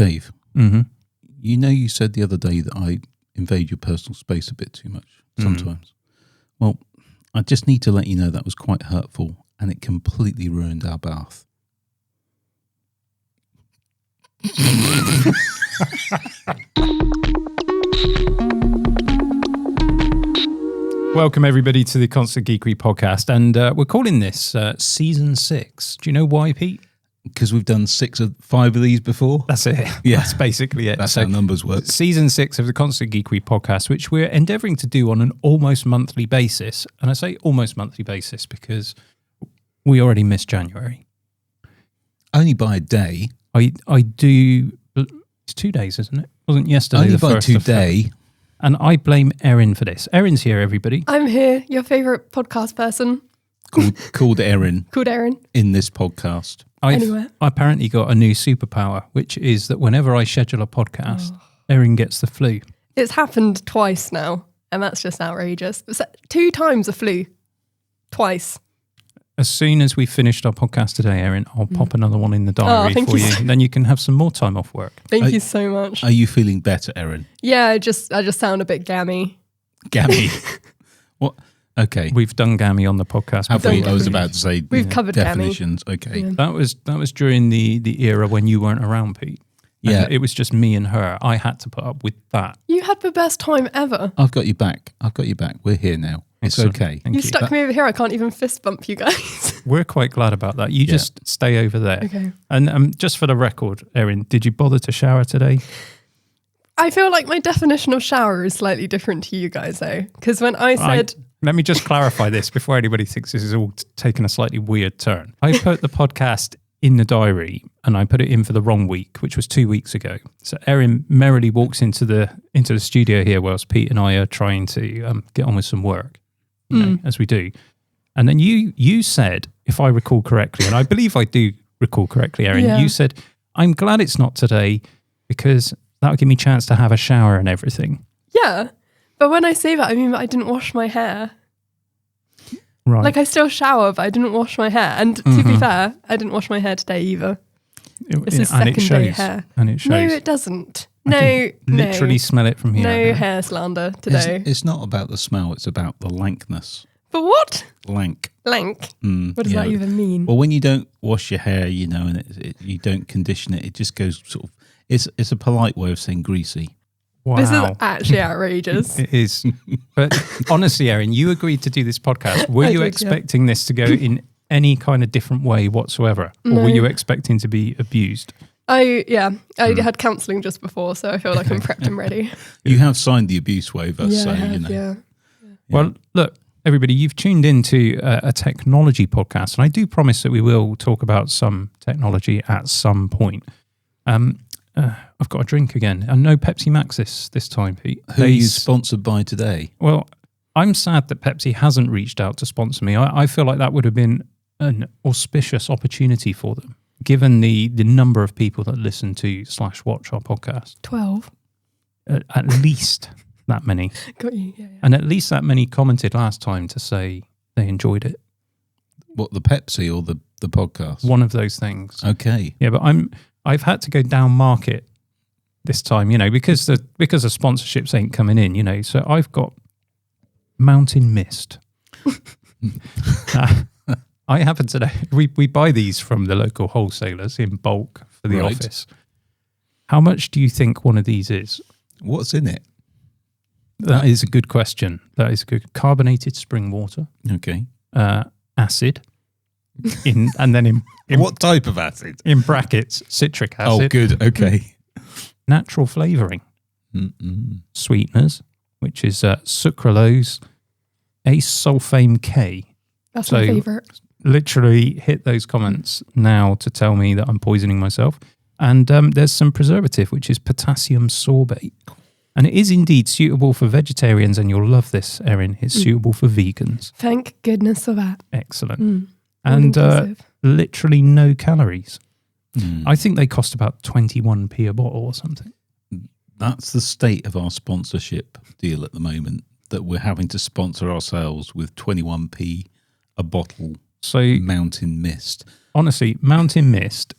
Dave, Mm-hmm. you know you said the other day that I invade your personal space a bit too much sometimes. Well, I just need to let you know that was quite hurtful and it completely ruined our bath. Welcome, everybody, to the Constant Geekery podcast. And we're calling this Season 6. Do you know why, Pete? Because we've done 5 of these before. That's it. Yeah. That's basically it. That's how numbers work. Season 6 of the Constant Geekery podcast, which we're endeavouring to do on an almost monthly basis. And I say almost monthly basis because we already missed January. Only by a day. I do... It's 2 days, isn't it? Wasn't yesterday Only the by first of today. February? And I blame Erin for this. Erin's here, everybody. I'm here, your favourite podcast person. Called Erin. Called Erin. In this podcast. I apparently got a new superpower, which is that whenever I schedule a podcast, Erin gets the flu. It's happened twice now, and that's just outrageous. 2 times a flu. Twice. As soon as we finished our podcast today, Erin, I'll pop another one in the diary for you. And then you can have some more time off work. Thank you so much. Are you feeling better, Erin? Yeah, I just sound a bit gammy. Gammy? What? Okay. We've done gammy on the podcast. I was about to say we've covered definitions. Gammy. Okay. Yeah. That was during the era when you weren't around, Pete. Yeah. And it was just me and her. I had to put up with that. You had the best time ever. I've got you back. We're here now. It's okay. You stuck me over here. I can't even fist bump you guys. We're quite glad about that. You just stay over there. Okay. And just for the record, Erin, did you bother to shower today? I feel like my definition of shower is slightly different to you guys, though. Because when I said... Let me just clarify this before anybody thinks this is all taking a slightly weird turn. I put the podcast in the diary and I put it in for the wrong week, which was 2 weeks ago. So Erin merrily walks into the studio here whilst Pete and I are trying to get on with some work. You know, as we do. And then you said, if I recall correctly, and I believe I do recall correctly, Erin, you said, I'm glad it's not today because that would give me a chance to have a shower and everything. Yeah. But when I say that, I mean that I didn't wash my hair. Right. Like I still shower, but I didn't wash my hair. And to be fair, I didn't wash my hair today either. This is second day hair. And it shows. No, it doesn't. Literally smell it from here. No hair slander today. It's not about the smell, it's about the lankness. But what? Lank. What does that even mean? Well, when you don't wash your hair, you know, and you don't condition it, it just goes sort of, it's a polite way of saying greasy. Wow. This is actually outrageous. It is. But honestly, Erin, you agreed to do this podcast. Were you expecting this to go in any kind of different way whatsoever? Or were you expecting to be abused? I had counselling just before, so I feel like I'm prepped and ready. You have signed the abuse waiver, so you know. Yeah. Well, look, everybody, you've tuned into a technology podcast, and I do promise that we will talk about some technology at some point. I've got a drink again, and no Pepsi Max this time, Pete. Who are you sponsored by today? Well, I'm sad that Pepsi hasn't reached out to sponsor me. I feel like that would have been an auspicious opportunity for them, given the number of people that listen to / watch our podcast. 12. At least that many. Got you, yeah. And at least that many commented last time to say they enjoyed it. What, the Pepsi or the podcast? One of those things. Okay. Yeah, but I've had to go down market this time, you know, because the sponsorships ain't coming in, you know. So I've got Mountain Mist. I happen to know we buy these from the local wholesalers in bulk for the office. How much do you think one of these is? What's in it? That is a good question. That is a good carbonated spring water. Okay. Acid. And then in what type of acid? In brackets, citric acid. Oh, good. Okay. Natural flavouring. Sweeteners, which is sucralose, acesulfame K. That's my favourite. Literally hit those comments now to tell me that I'm poisoning myself. And there's some preservative, which is potassium sorbate. And it is indeed suitable for vegetarians, and you'll love this, Erin. It's suitable for vegans. Thank goodness for that. Excellent. And literally no calories. I think they cost about 21p a bottle or something. That's the state of our sponsorship deal at the moment, that we're having to sponsor ourselves with 21p a bottle. So Mountain Mist. Honestly, Mountain Mist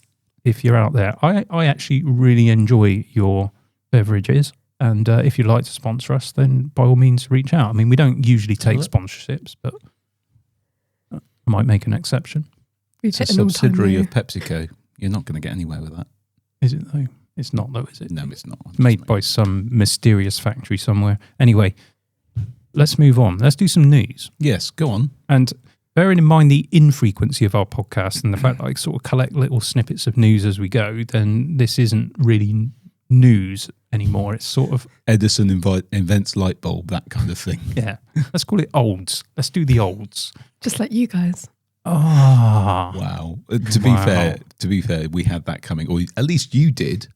if you're out there. I actually really enjoy your beverages. And if you'd like to sponsor us, then by all means reach out. I mean, we don't usually take sponsorships, but I might make an exception. It's a subsidiary of PepsiCo. You're not going to get anywhere with that. Is it though? It's not though, is it? No, it's not. It's made by some mysterious factory somewhere. Anyway, let's move on. Let's do some news. Yes, go on. And bearing in mind the infrequency of our podcast and the fact that I sort of collect little snippets of news as we go, then this isn't really news anymore. It's sort of Edison invents light bulb, that kind of thing. Yeah. Let's call it olds. Let's do the olds. Just like you guys. Ah. Wow. To be fair, we had that coming, or at least you did,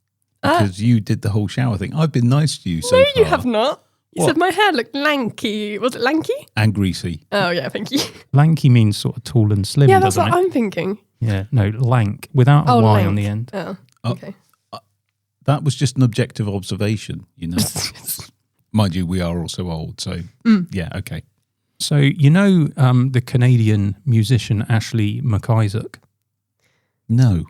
because you did the whole shower thing. I've been nice to you so far. No, you have not. You said my hair looked lanky. Was it lanky? And greasy. Oh, yeah, thank you. Lanky means sort of tall and slim, Yeah, that's doesn't what it? I'm thinking. Yeah, no, lank, without a Y lank. on the end. Oh, okay. That was just an objective observation, you know. Mind you, we are also old, so yeah, okay. So, you know the Canadian musician Ashley MacIsaac? No.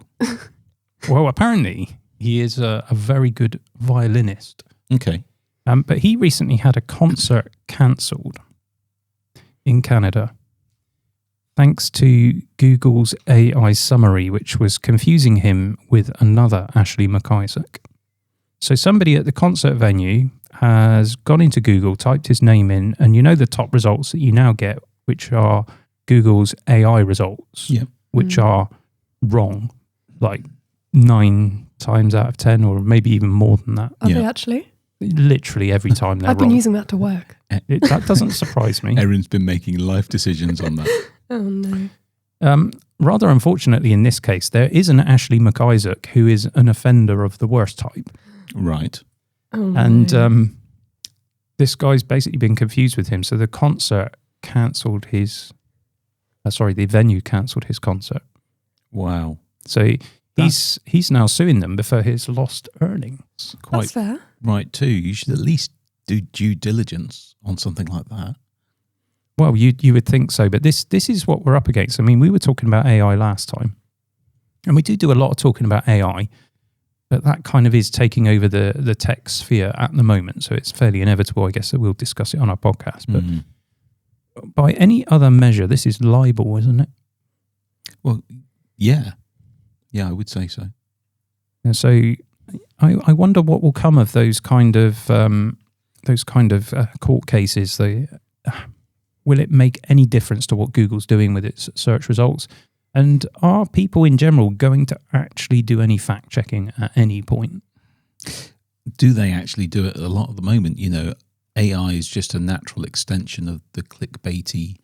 Well, apparently he is a very good violinist. Okay. But he recently had a concert cancelled in Canada thanks to Google's AI summary, which was confusing him with another Ashley MacIsaac. So somebody at the concert venue has gone into Google, typed his name in, and you know the top results that you now get, which are Google's AI results, which are wrong, like 9 times out of 10, or maybe even more than that. Are they actually? Literally every time they're I've been wrong. using that to work. That doesn't surprise me. Erin's been making life decisions on that. Oh, no. Rather unfortunately, in this case, there is an Ashley MacIsaac who is an offender of the worst type. Right. Oh, And no. this guy's basically been confused with him. So the concert cancelled his... the venue cancelled his concert. Wow. So he's now suing them for his lost earnings. That's fair. Right too. You should at least do due diligence on something like that. Well, you would think so, but this is what we're up against. I mean, we were talking about AI last time, and we do a lot of talking about AI, but that kind of is taking over the tech sphere at the moment, so it's fairly inevitable, I guess, that we'll discuss it on our podcast. But by any other measure, this is libel, isn't it? Well, yeah. Yeah, I would say so. And so I wonder what will come of those kind of court cases. Will it make any difference to what Google's doing with its search results? And are people in general going to actually do any fact checking at any point? Do they actually do it a lot at the moment? You know, AI is just a natural extension of the clickbaity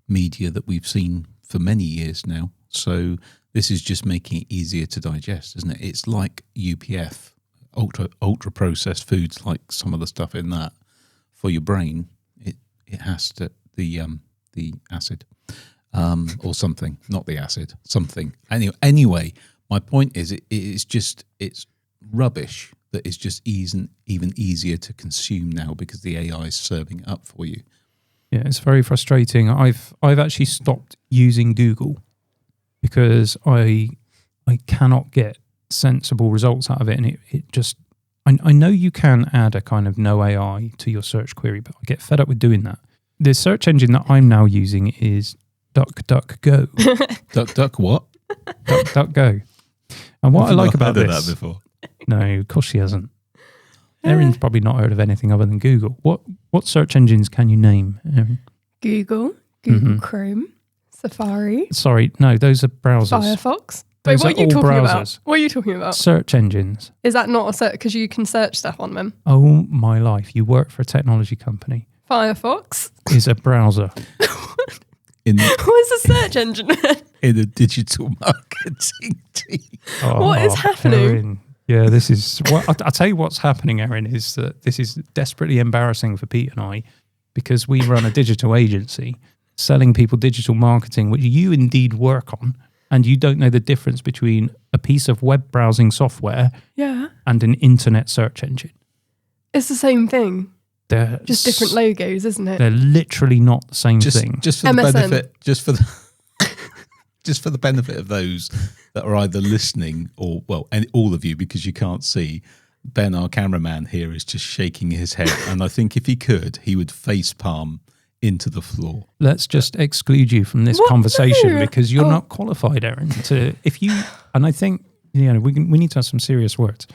media that we've seen for many years now. So this is just making it easier to digest, isn't it? It's like UPF, ultra processed foods, like some of the stuff in that for your brain. It has to the acid or something, not the acid, something. Anyway, my point is it's rubbish that is just even easier to consume now because the AI is serving it up for you. Yeah, it's very frustrating. I've actually stopped using Google because I cannot get sensible results out of it, and it just I know you can add a kind of no AI to your search query, but I get fed up with doing that. The search engine that I'm now using is DuckDuckGo. Duck what? DuckDuckGo. And what I like about heard this... that before. No, of course she hasn't. Erin's probably not heard of anything other than Google. What search engines can you name, Erin? Google Chrome, Safari. Sorry, no, those are browsers. Firefox. Those Wait, what are are you all talking browsers. about? What are you talking about? Search engines. Is that not a search? Because you can search stuff on them. Oh my life, you work for a technology company. Firefox Is a browser. What is a search engine? In a digital marketing team. What is happening? Erin. Yeah, this is... I'll tell you what's happening, Erin, is that this is desperately embarrassing for Pete and I because we run a digital agency selling people digital marketing, which you indeed work on, and you don't know the difference between a piece of web browsing software and an internet search engine. It's the same thing. They're just different logos, isn't it? They're literally not the same thing. Just for the MSN. benefit, just for the benefit of those that are either listening or, well, and all of you, because you can't see, Ben, our cameraman here, is just shaking his head. And I think if he could, he would face palm into the floor. Let's just exclude you from this conversation because you're not qualified, Erin. And I think, we need to have some serious words.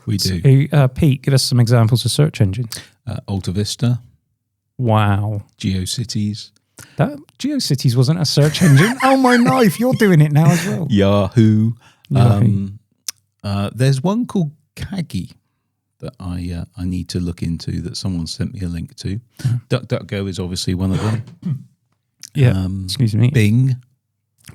We do. So, Pete, give us some examples of search engines. Alta Vista. Wow. GeoCities. That GeoCities wasn't a search engine. Oh, my knife. You're doing it now as well. Yahoo. There's one called Kagi that I need to look into that someone sent me a link to. DuckDuckGo is obviously one of them. Yeah. Excuse me.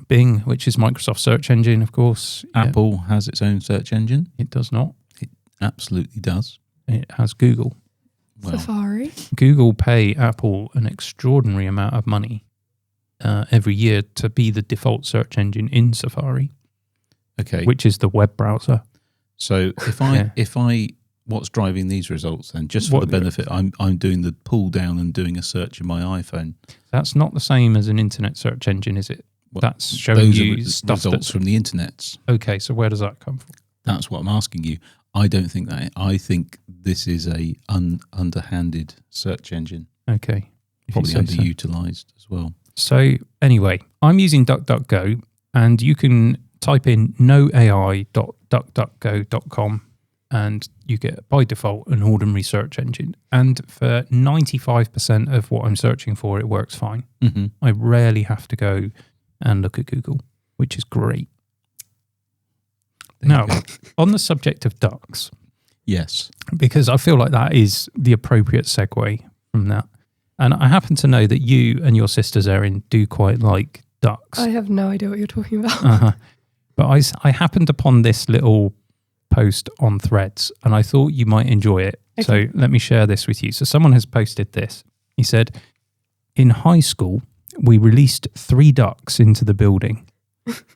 Bing, which is Microsoft search engine, of course. Apple has its own search engine. It does not. It absolutely does. It has Google. Well, Safari. Google pay Apple an extraordinary amount of money every year to be the default search engine in Safari. Okay. Which is the web browser. So if I what's driving these results then? Just for the benefit, I'm doing the pull down and doing a search in my iPhone. That's not the same as an internet search engine, is it? Well, that's showing you stuff results from the internet. Okay, so where does that come from? That's what I'm asking you. I don't think that. I think this is a underhanded search engine. Okay. Probably underutilized as well. So anyway, I'm using DuckDuckGo, and you can type in noai.duckduckgo.com and you get by default an ordinary search engine. And for 95% of what I'm searching for, it works fine. Mm-hmm. I rarely have to go and look at Google, which is great. Now, on the subject of ducks. Yes. Because I feel like that is the appropriate segue from that. And I happen to know that you and your sisters, Erin, do quite like ducks. I have no idea what you're talking about. But I happened upon this little post on Threads and I thought you might enjoy it. Okay. So let me share this with you. So someone has posted this. He said, in high school, we released 3 ducks into the building.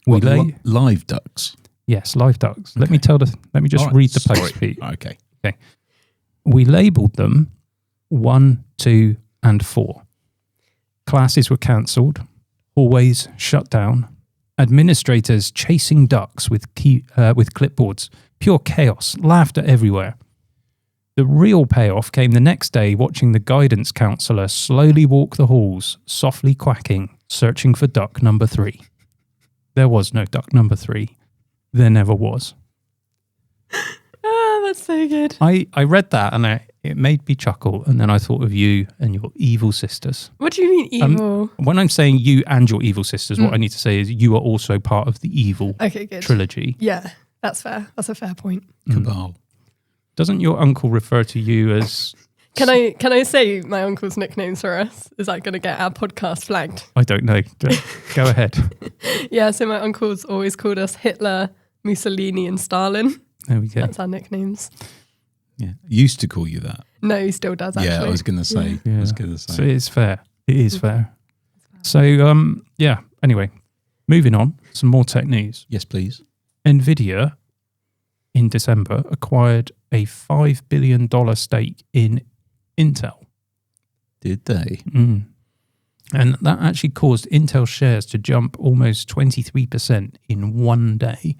Live ducks? Yes, live ducks. Okay. Let me just read the post, Pete. Okay. We labelled them 1, 2, and 4. Classes were cancelled. Hallways shut down. Administrators chasing ducks with clipboards. Pure chaos. Laughter everywhere. The real payoff came the next day watching the guidance counsellor slowly walk the halls, softly quacking, searching for duck number 3. There was no duck number 3. There never was. That's so good. I read that and it made me chuckle, and then I thought of you and your evil sisters. What do you mean evil? When I'm saying you and your evil sisters, what I need to say is you are also part of the evil trilogy. Yeah, that's fair. That's a fair point. Cabal. Doesn't your uncle refer to you as... Can I say my uncle's nicknames for us? Is that going to get our podcast flagged? I don't know. Go ahead. Yeah, so my uncle's always called us Hitler, Mussolini and Stalin. There we go. That's our nicknames. Yeah, used to call you that. No, he still does, actually. Yeah, I was going to say. Yeah. So it is fair. It is fair. So, anyway, moving on. Some more tech news. Yes, please. Nvidia, in December, acquired a $5 billion stake in Intel. Did they? Mm. And that actually caused Intel shares to jump almost 23% in one day.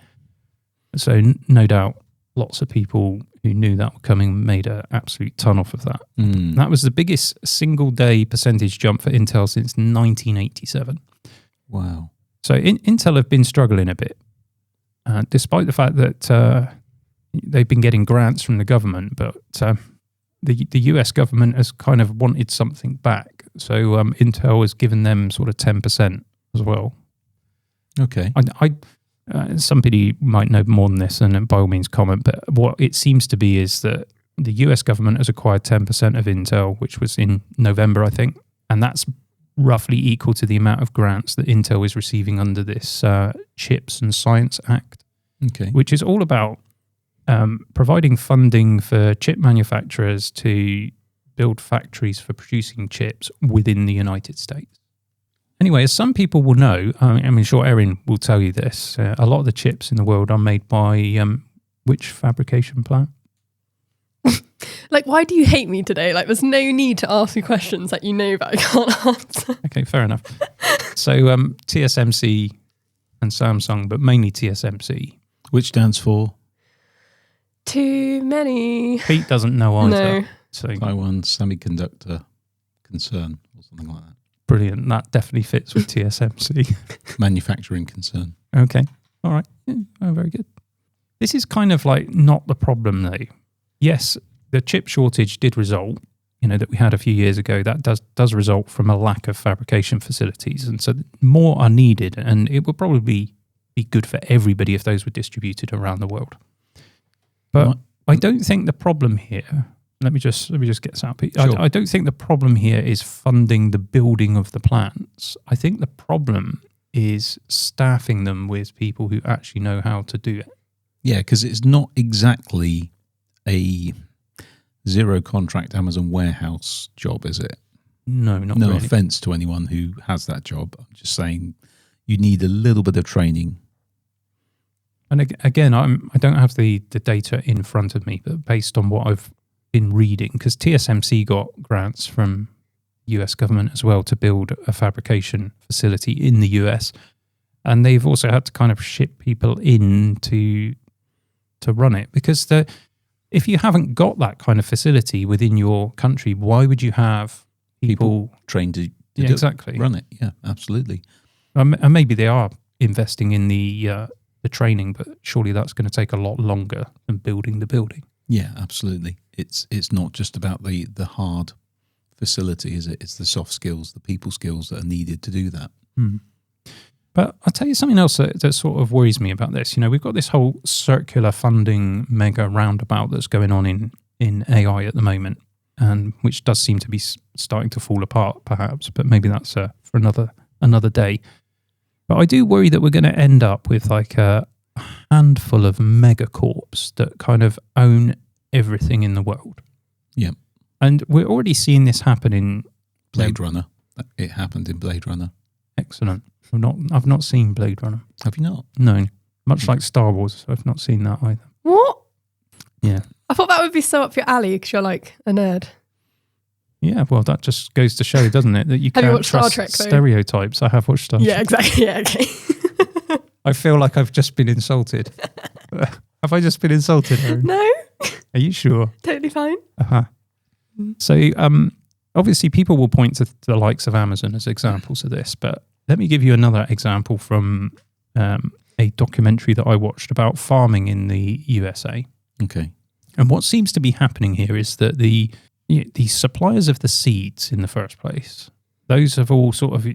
So no doubt lots of people who knew that were coming made an absolute ton off of that. Mm. That was the biggest single day percentage jump for Intel since 1987. Wow. So Intel have been struggling a bit, despite the fact that they've been getting grants from the government, but the US government has kind of wanted something back. So Intel has given them sort of 10% as well. Okay. Somebody might know more than this, and by all means comment, but what it seems to be is that the US government has acquired 10% of Intel, which was in November, I think, and that's roughly equal to the amount of grants that Intel is receiving under this Chips and Science Act, which is all about providing funding for chip manufacturers to build factories for producing chips within the United States. Anyway, as some people will know, I'm sure Erin will tell you this, a lot of the chips in the world are made by which fabrication plant? Like, why do you hate me today? Like, there's no need to ask me questions that you know that I can't answer. Okay, fair enough. So TSMC and Samsung, but mainly TSMC. Which stands for Too many. Pete doesn't know either. No. So Taiwan Semiconductor Concern or something like that. brilliant. That definitely fits with TSMC. Manufacturing concern. Okay. All right. Yeah, oh, very good. This is kind of like not the problem though. Yes, the chip shortage did result, that we had a few years ago. That does result from a lack of fabrication facilities. And so more are needed, and it would probably be good for everybody if those were distributed around the world. But I don't think the problem here, let me just get this out, Pete. Sure. I don't think the problem here is funding the building of the plants. I think the problem is staffing them with people who actually know how to do it. Yeah, because it's not exactly a zero contract Amazon warehouse job, is it? No, not No really. offense to anyone who has that job. I'm just saying you need a little bit of training. And again, I don't have the data in front of me, but based on what I've been reading, because TSMC got grants from US government as well to build a fabrication facility in the US, and they've also had to kind of ship people in to run it, because if you haven't got that kind of facility within your country, why would you have people trained to yeah, do exactly run it? Yeah, absolutely. And maybe they are investing in the training, but surely that's going to take a lot longer than building the building. Yeah, absolutely. It's not just about the hard facility, is it? It's the soft skills, the people skills that are needed to do that. But I'll tell you something else that sort of worries me about this. We've got this whole circular funding mega roundabout that's going on in AI at the moment, and which does seem to be starting to fall apart, perhaps. But maybe that's for another day. But I do worry that we're going to end up with like a handful of megacorps that kind of own everything in the world. Yeah. And we're already seeing this happen in Blade Runner. It happened in Blade Runner. Excellent. I've not seen Blade Runner. Have you not? No. Much like Star Wars, I've not seen that either. What? Yeah. I thought that would be so up your alley because you're like a nerd. Yeah, well, that just goes to show, doesn't it, that you Have you can't watched Star trust Trek, though? stereotypes. I have watched Star Yeah, Trek. exactly. Yeah, okay. I feel like I've just been insulted. Have I just been insulted, Erin? No, Are you sure? totally fine. Uh-huh. So, obviously, people will point to the likes of Amazon as examples of this, but let me give you another example from a documentary that I watched about farming in the USA. Okay. And what seems to be happening here is that the suppliers of the seeds in the first place, those have all sort of,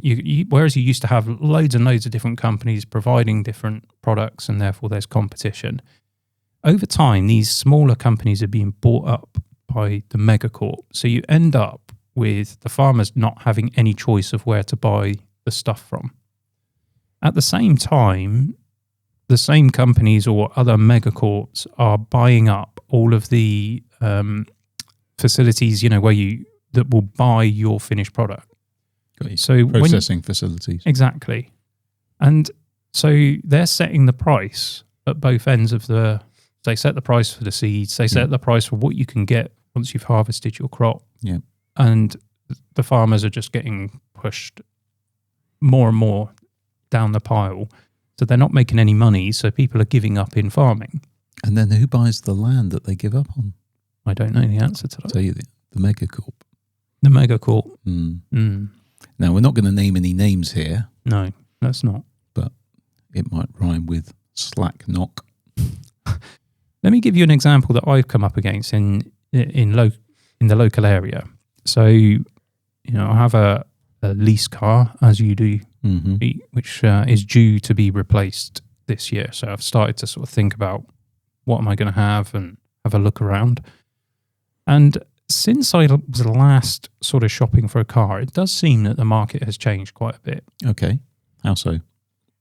whereas you used to have loads and loads of different companies providing different products and therefore there's competition, over time, these smaller companies are being bought up by the megacorp. So you end up with the farmers not having any choice of where to buy the stuff from. At the same time, the same companies or other megacorps are buying up all of the facilities, that will buy your finished product. Got you. So Processing facilities. Exactly. And so they're setting the price at both ends of they set the price for the seeds, they set the price for what you can get once you've harvested your crop. Yeah. And the farmers are just getting pushed more and more down the pile. So they're not making any money, so people are giving up in farming. And then who buys the land that they give up on? I don't know the answer to I'll that. tell you, the megacorp. The megacorp. Now, we're not going to name any names here, No, that's not. but it might rhyme with slack knock. Let me give you an example that I've come up against in the local area. So, I have a lease car, as you do, which is due to be replaced this year. So I've started to sort of think about what am I going to have and have a look around. And since I was last sort of shopping for a car, it does seem that the market has changed quite a bit. Okay. How so?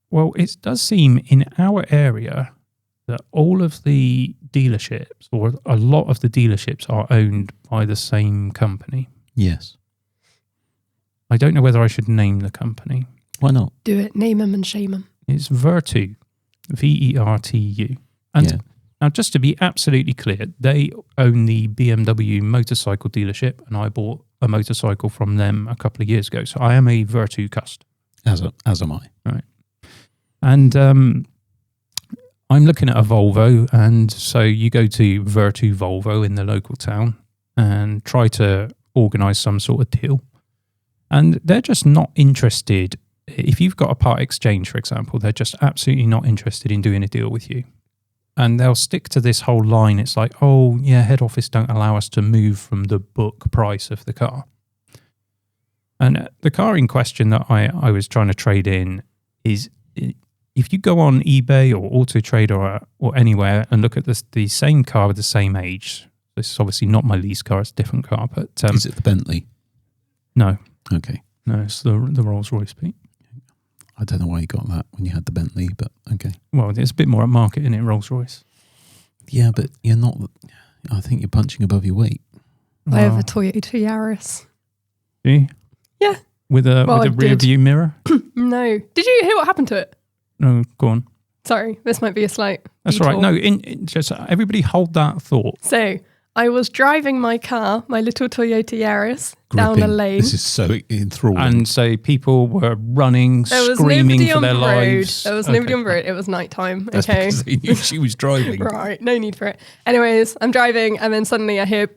Well, it does seem in our area that all of the dealerships, or a lot of the dealerships, are owned by the same company. Yes. I don't know whether I should name the company. Why not? Do it. Name them and shame them. It's Vertu, Vertu. And now, just to be absolutely clear, they own the BMW motorcycle dealership, and I bought a motorcycle from them a couple of years ago. So I am a Vertu customer. As am I. Right. And I'm looking at a Volvo, and so you go to Vertu Volvo in the local town and try to organise some sort of deal. And they're just not interested. If you've got a part exchange, for example, they're just absolutely not interested in doing a deal with you. And they'll stick to this whole line. It's like, oh, yeah, head office don't allow us to move from the book price of the car. And the car in question that I was trying to trade in is, if you go on eBay or Auto Trader or anywhere and look at the same car with the same age, this is obviously not my lease car, it's a different car. But is it the Bentley? No. Okay. No, it's the Rolls Royce, Pete. I don't know why you got that when you had the Bentley, but okay. Well, it's a bit more at market, isn't it, Rolls Royce? Yeah, but you're not. I think you're punching above your weight. I have a Toyota Yaris. Do you? Yeah. With a rear view mirror? No. Did you hear what happened to it? No, go on. Sorry, this might be a slight That's detour. all right. No, just everybody hold that thought. So I was driving my car, my little Toyota Yaris, down a lane. This is so enthralling. And so people were running, screaming for their lives. There was nobody on the road. It was nighttime. That's Okay. because they knew she was driving. Right, no need for it. Anyways, I'm driving and then suddenly I hear,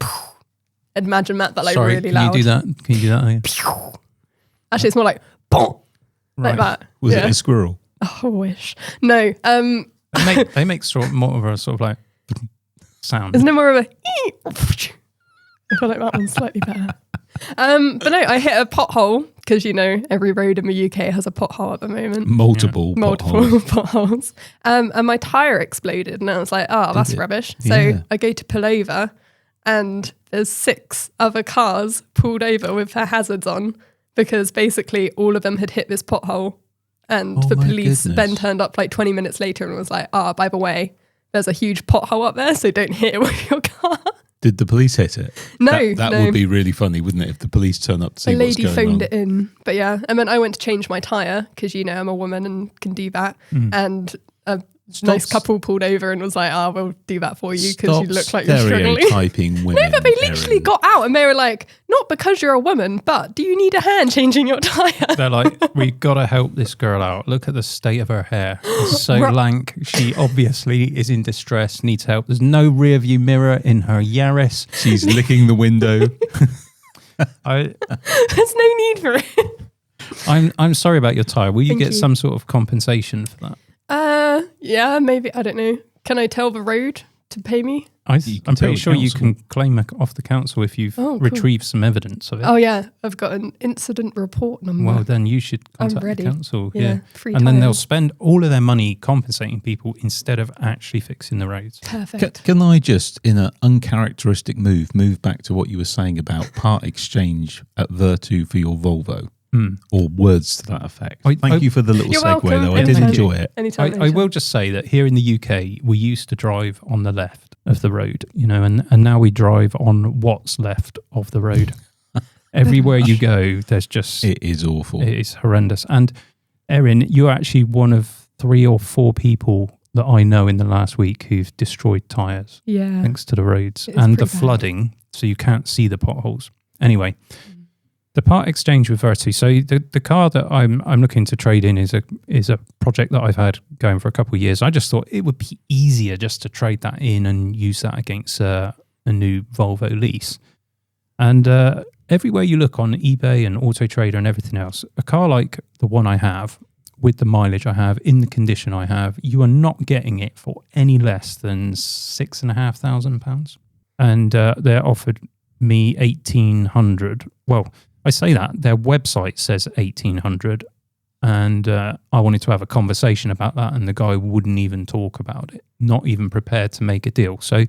imagine Matt, that like Sorry, really loud. Can you do that? Can you do that again? Actually, it's more like, like Right. that. Was it a squirrel? Oh, I wish. No. They make sort of more of a sort of like sound. Isn't it more of a I feel like that one's slightly better. But no, I hit a pothole because, you know, every road in the UK has a pothole at the moment. Multiple potholes. And my tyre exploded and I was like, oh, that's rubbish. So Yeah. I go to pull over and there's 6 other cars pulled over with their hazards on because basically all of them had hit this pothole. And the police then turned up like 20 minutes later and was like, by the way, there's a huge pothole up there, so don't hit it with your car. Did the police hit it? No. That would be really funny, wouldn't it, if the police turn up to see what's going on? A lady phoned it in. But yeah, and then I went to change my tyre because, you know, I'm a woman and can do that. And a nice couple pulled over and was like, we'll do that for you because you look like you're struggling. Stereotyping women. No, but they literally got out and they were like, not because you're a woman, but do you need a hand changing your tyre? They're like, we've got to help this girl out. Look at the state of her hair. It's so lank. She obviously is in distress, needs help. There's no rear view mirror in her Yaris. She's licking the window. There's no need for it. I'm sorry about your tyre. Will you get some sort of compensation for that? Yeah, maybe. I don't know. Can I tell the road to pay me? I'm pretty sure you can claim off the council if you've retrieved some evidence of it. Oh, yeah. I've got an incident report number. Well, then you should contact the council. Yeah. Free and then they'll spend all of their money compensating people instead of actually fixing the roads. Perfect. Can I just, in an uncharacteristic move back to what you were saying about part exchange at Vertu for your Volvo? Or words to that effect. Thank you for the little segue, though. I did enjoy it. I will just say that here in the UK, we used to drive on the left of the road, you know, and now we drive on what's left of the road. Everywhere you go, there's just... It is awful. It is horrendous. And Erin, you're actually one of 3 or 4 people that I know in the last week who've destroyed tyres. Yeah. Thanks to the roads and the flooding, so you can't see the potholes. Anyway... The part exchange with Vertu. So the car that I'm looking to trade in is a project that I've had going for a couple of years. I just thought it would be easier just to trade that in and use that against a new Volvo lease. And everywhere you look on eBay and Auto Trader and everything else, a car like the one I have, with the mileage I have, in the condition I have, you are not getting it for any less than £6,500. And they're offered me 1,800. Well, I say that their website says 1,800, and I wanted to have a conversation about that, and the guy wouldn't even talk about it, not even prepared to make a deal. So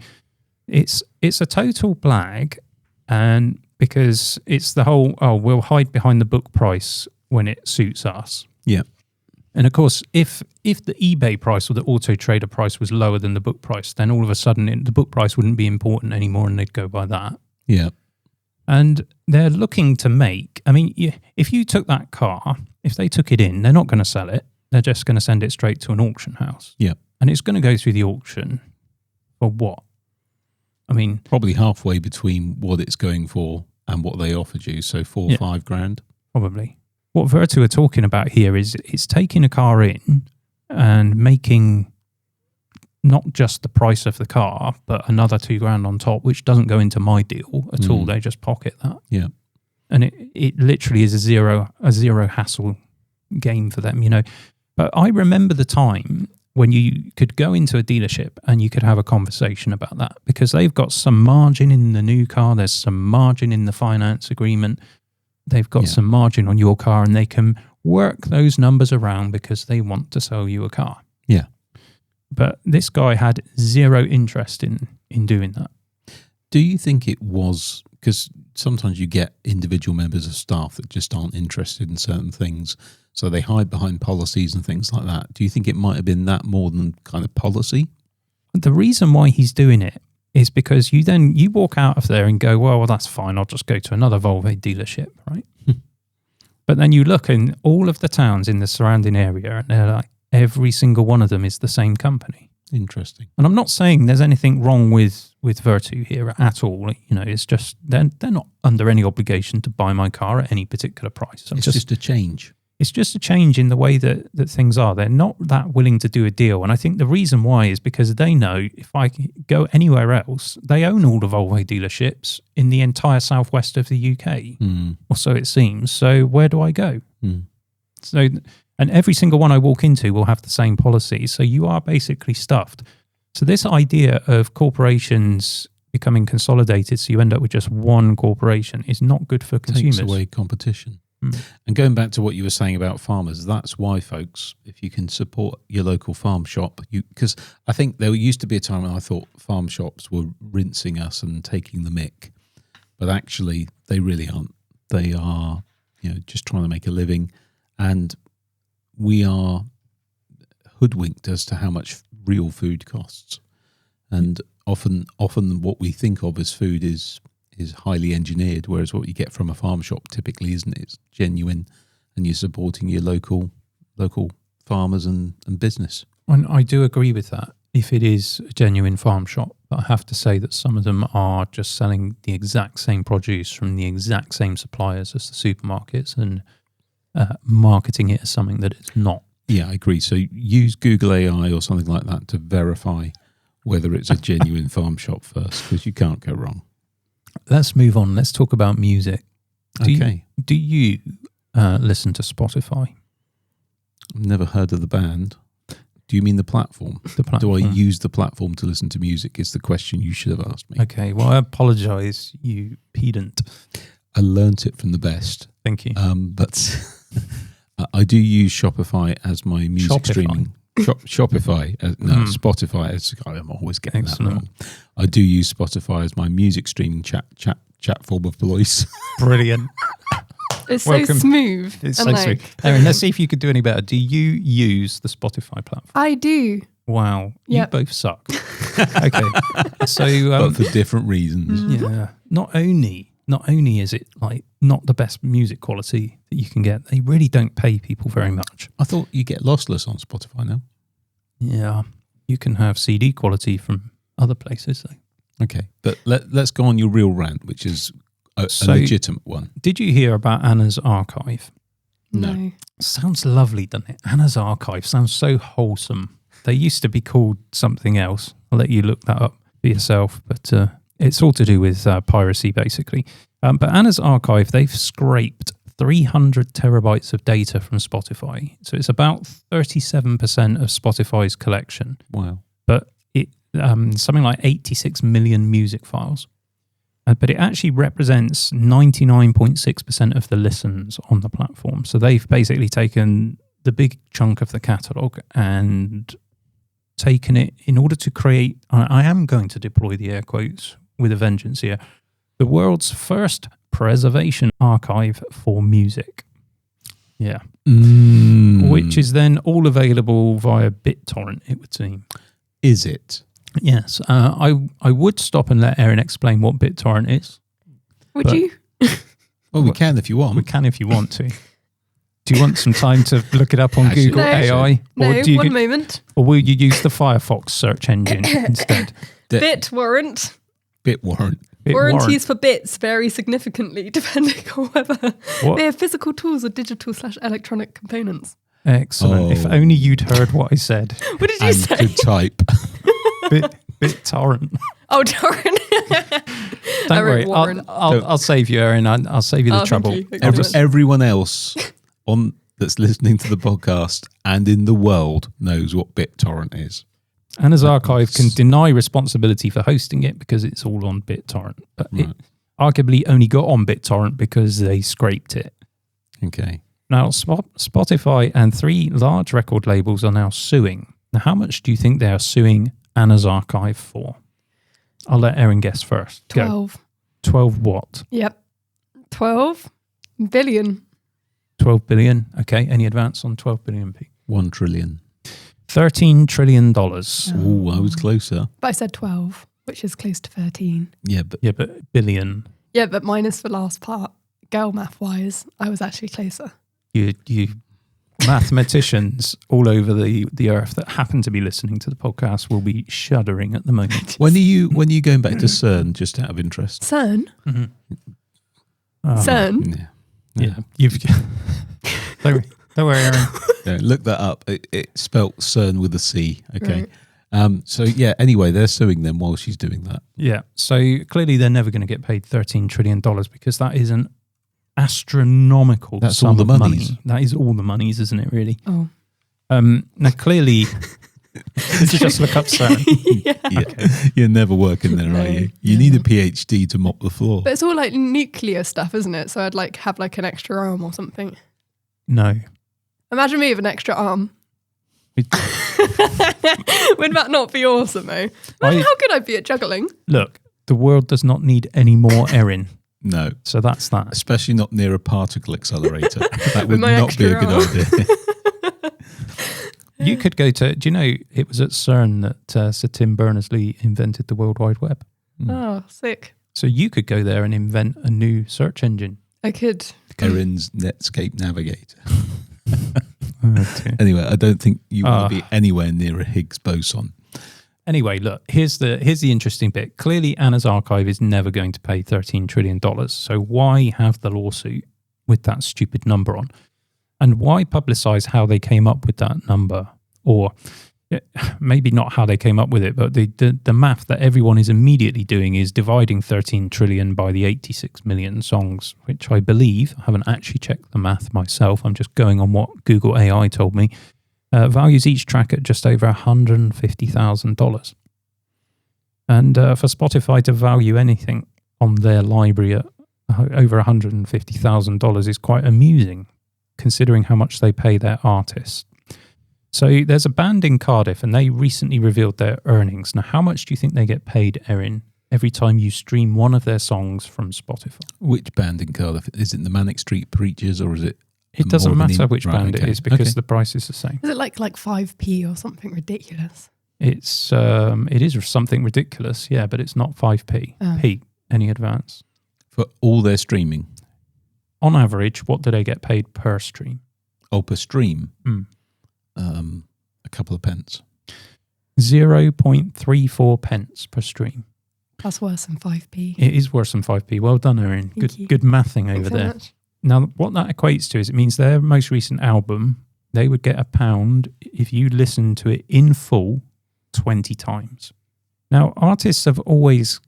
it's a total blag, and because it's the whole we'll hide behind the book price when it suits us. Yeah. And of course, if the eBay price or the Auto Trader price was lower than the book price, then all of a sudden the book price wouldn't be important anymore, and they'd go by that. Yeah. And they're looking to make, I mean, if you took that car, if they took it in, they're not going to sell it. They're just going to send it straight to an auction house. Yeah. And it's going to go through the auction for what? I mean... Probably halfway between what it's going for and what they offered you. So 4 or 5 grand. Probably. What Vertu are talking about here is it's taking a car in and making not just the price of the car, but another $2,000 on top, which doesn't go into my deal at all. They just pocket that. Yeah. And it literally is a zero hassle game for them, But I remember the time when you could go into a dealership and you could have a conversation about that, because they've got some margin in the new car, there's some margin in the finance agreement, they've got some margin on your car, and they can work those numbers around because they want to sell you a car. Yeah. But this guy had zero interest in doing that. Do you think it was, because sometimes you get individual members of staff that just aren't interested in certain things, so they hide behind policies and things like that. Do you think it might have been that more than kind of policy? The reason why he's doing it is because you walk out of there and go, well, that's fine, I'll just go to another Volvo dealership, right? But then you look in all of the towns in the surrounding area and they're like, every single one of them is the same company. Interesting. And I'm not saying there's anything wrong with Vertu here at all. It's just they're not under any obligation to buy my car at any particular price. It's just a change. It's just a change in the way that things are. They're not that willing to do a deal. And I think the reason why is because they know if I go anywhere else, they own all the Volvo dealerships in the entire southwest of the UK, or so it seems. So where do I go? So, and every single one I walk into will have the same policy. So you are basically stuffed. So this idea of corporations becoming consolidated, so you end up with just one corporation, is not good for consumers. Takes away competition. And going back to what you were saying about farmers, that's why, folks, if you can support your local farm shop, because I think there used to be a time when I thought farm shops were rinsing us and taking the mick, but actually they really aren't. They are, just trying to make a living, and we are hoodwinked as to how much real food costs. And often what we think of as food is highly engineered, whereas what you get from a farm shop typically isn't. It's genuine, and you're supporting your local farmers and business. And I do agree with that if it is a genuine farm shop, but I have to say that some of them are just selling the exact same produce from the exact same suppliers as the supermarkets and marketing it as something that it's not. Yeah, I agree. So use Google AI or something like that to verify whether it's a genuine farm shop first, because you can't go wrong. Let's move on. Let's talk about music. Do you listen to Spotify? I've never heard of the band. Do you mean the platform? The platform. Do I use the platform to listen to music is the question you should have asked me. Okay, well, I apologise, you pedant. I learnt it from the best. Thank you. But I do use Shopify as my music streaming. Shopify, Spotify. I'm always getting that wrong. I do use Spotify as my music streaming chat form of voice. Brilliant. It's so smooth. It's so smooth. Erin, let's see if you could do any better. Do you use the Spotify platform? I do. Wow. Yep. You both suck. Okay. So, but for different reasons. Yeah. Not only is it like not the best music quality that you can get, they really don't pay people very much. I thought you get lossless on Spotify now. Yeah, you can have CD quality from other places though. Okay, but let's go on your real rant, which is a legitimate one. Did you hear about Anna's Archive? No. Sounds lovely, doesn't it? Anna's Archive sounds so wholesome. They used to be called something else. I'll let you look that up for yourself, but it's all to do with piracy, basically. But Anna's Archive, they've scraped 300 terabytes of data from Spotify. So it's about 37% of Spotify's collection. Wow. But it something like 86 million music files. But it actually represents 99.6% of the listens on the platform. So they've basically taken the big chunk of the catalogue and taken it in order to create, I am going to deploy the air quotes with a vengeance here, the world's first preservation archive for music. Yeah. Which is then all available via BitTorrent, it would seem. Is it? Yes. I would stop and let Erin explain what BitTorrent is. Would you? Well, we can if you want. We can if you want to. Do you want some time to look it up on Actually, Google AI? No, Or do you, one moment. Or will you use the Firefox search engine instead? BitTorrent. BitWarrant. Warranties for bits vary significantly depending on whether they have physical tools or digital/electronic components. Excellent. If only you'd heard what I said. What did you and say? could type. Bit torrent. Oh, torrent. Don't worry. I'll save you, Erin. I'll save you the trouble. Everyone else that's listening to the podcast and in the world knows what BitTorrent is. Anna's Archive can deny responsibility for hosting it because it's all on BitTorrent. But it arguably only got on BitTorrent because they scraped it. Okay. Now, Spotify and 3 large record labels are now suing. Now, how much do you think they are suing Anna's Archive for? I'll let Erin guess first. 12. Go. 12 what? Yep. 12 billion. 12 billion. Okay. Any advance on 12 billion, Pete? 1 trillion. $13 trillion. Oh, I was closer. But I said 12, which is close to 13. Yeah, but billion. Yeah, but minus the last part. Girl math-wise, I was actually closer. You mathematicians all over the earth that happen to be listening to the podcast will be shuddering at the moment. When are you going back to CERN, just out of interest? CERN? Mm-hmm. CERN? Yeah. You've don't worry, Erin. Yeah, look that up. It spelt CERN with a C. Okay. Right. So yeah. Anyway, they're suing them while she's doing that. Yeah. So clearly, they're never going to get paid $13 trillion because that is an astronomical sum all the of monies. money. That is all the monies, isn't it? Really. Oh. Now clearly, did you just look up CERN? Yeah. Okay. You're never working there, are you? You need a PhD to mop the floor. But it's all like nuclear stuff, isn't it? So I'd like have like an extra arm or something. No. Imagine me with an extra arm. Would that not be awesome, though? Imagine how good I'd be at juggling. Look, the world does not need any more Erin. No. So that's that. Especially not near a particle accelerator. That would not be a good idea. You could go to, do you know, it was at CERN that Sir Tim Berners-Lee invented the World Wide Web. Oh, sick. So you could go there and invent a new search engine. I could. Erin's Netscape Navigator. Oh, anyway, I don't think you want to be anywhere near a Higgs boson. Anyway, look, here's the interesting bit. Clearly, Anna's Archive is never going to pay $13 trillion. So why have the lawsuit with that stupid number on? And why publicize how they came up with that number? Or maybe not how they came up with it, but the math that everyone is immediately doing is dividing 13 trillion by the 86 million songs, which I believe, I haven't actually checked the math myself, I'm just going on what Google AI told me, values each track at just over $150,000. And for Spotify to value anything on their library at over $150,000 is quite amusing, considering how much they pay their artists. So there's a band in Cardiff and they recently revealed their earnings. Now, how much do you think they get paid, Erin, every time you stream one of their songs from Spotify? Which band in Cardiff? Is it the Manic Street Preachers or is it? It doesn't matter which band it is because the price is the same. Is it like 5p or something ridiculous? It is something ridiculous, yeah, but it's not 5p. Pete, any advance? For all their streaming? On average, what do they get paid per stream? Oh, per stream? A couple of pence. 0.34 pence per stream. That's worse than 5p. It is worse than 5p. Well done, Erin. Good mathing over there. Much. Now, what that equates to is it means their most recent album, they would get £1 if you listen to it in full 20 times. Now, artists have always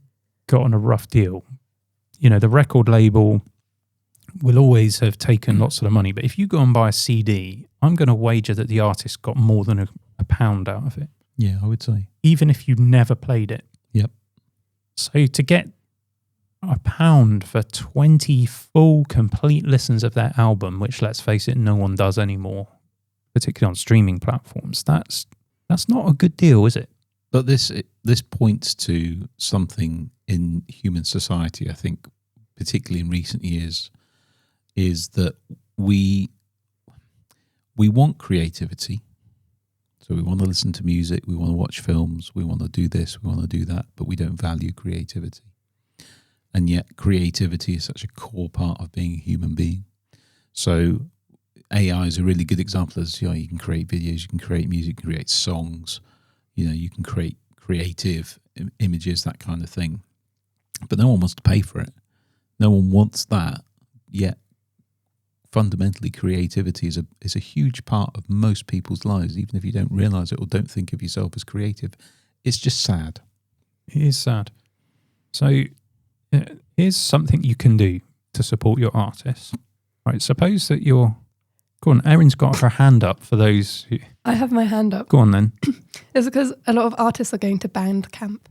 gotten a rough deal. You know, the record label will always have taken lots of the money, but if you go and buy a CD, I'm going to wager that the artist got more than a pound out of it. Yeah, I would say. Even if you never played it. Yep. So to get £1 for 20 full, complete listens of their album, which, let's face it, no one does anymore, particularly on streaming platforms, that's not a good deal, is it? But this points to something in human society, I think, particularly in recent years, is that we want creativity. So we want to listen to music, we want to watch films, we want to do this, we want to do that, but we don't value creativity. And yet creativity is such a core part of being a human being. So AI is a really good example of, you can create videos, you can create music, you can create songs, you can create creative images, that kind of thing. But no one wants to pay for it. No one wants that, yet fundamentally creativity is a huge part of most people's lives, even if you don't realise it or don't think of yourself as creative. It's just sad. It is sad. So here's something you can do to support your artists. Right, suppose that you're... Go on, Erin's got her hand up for those who... I have my hand up. Go on then. It's because a lot of artists are going to Bandcamp.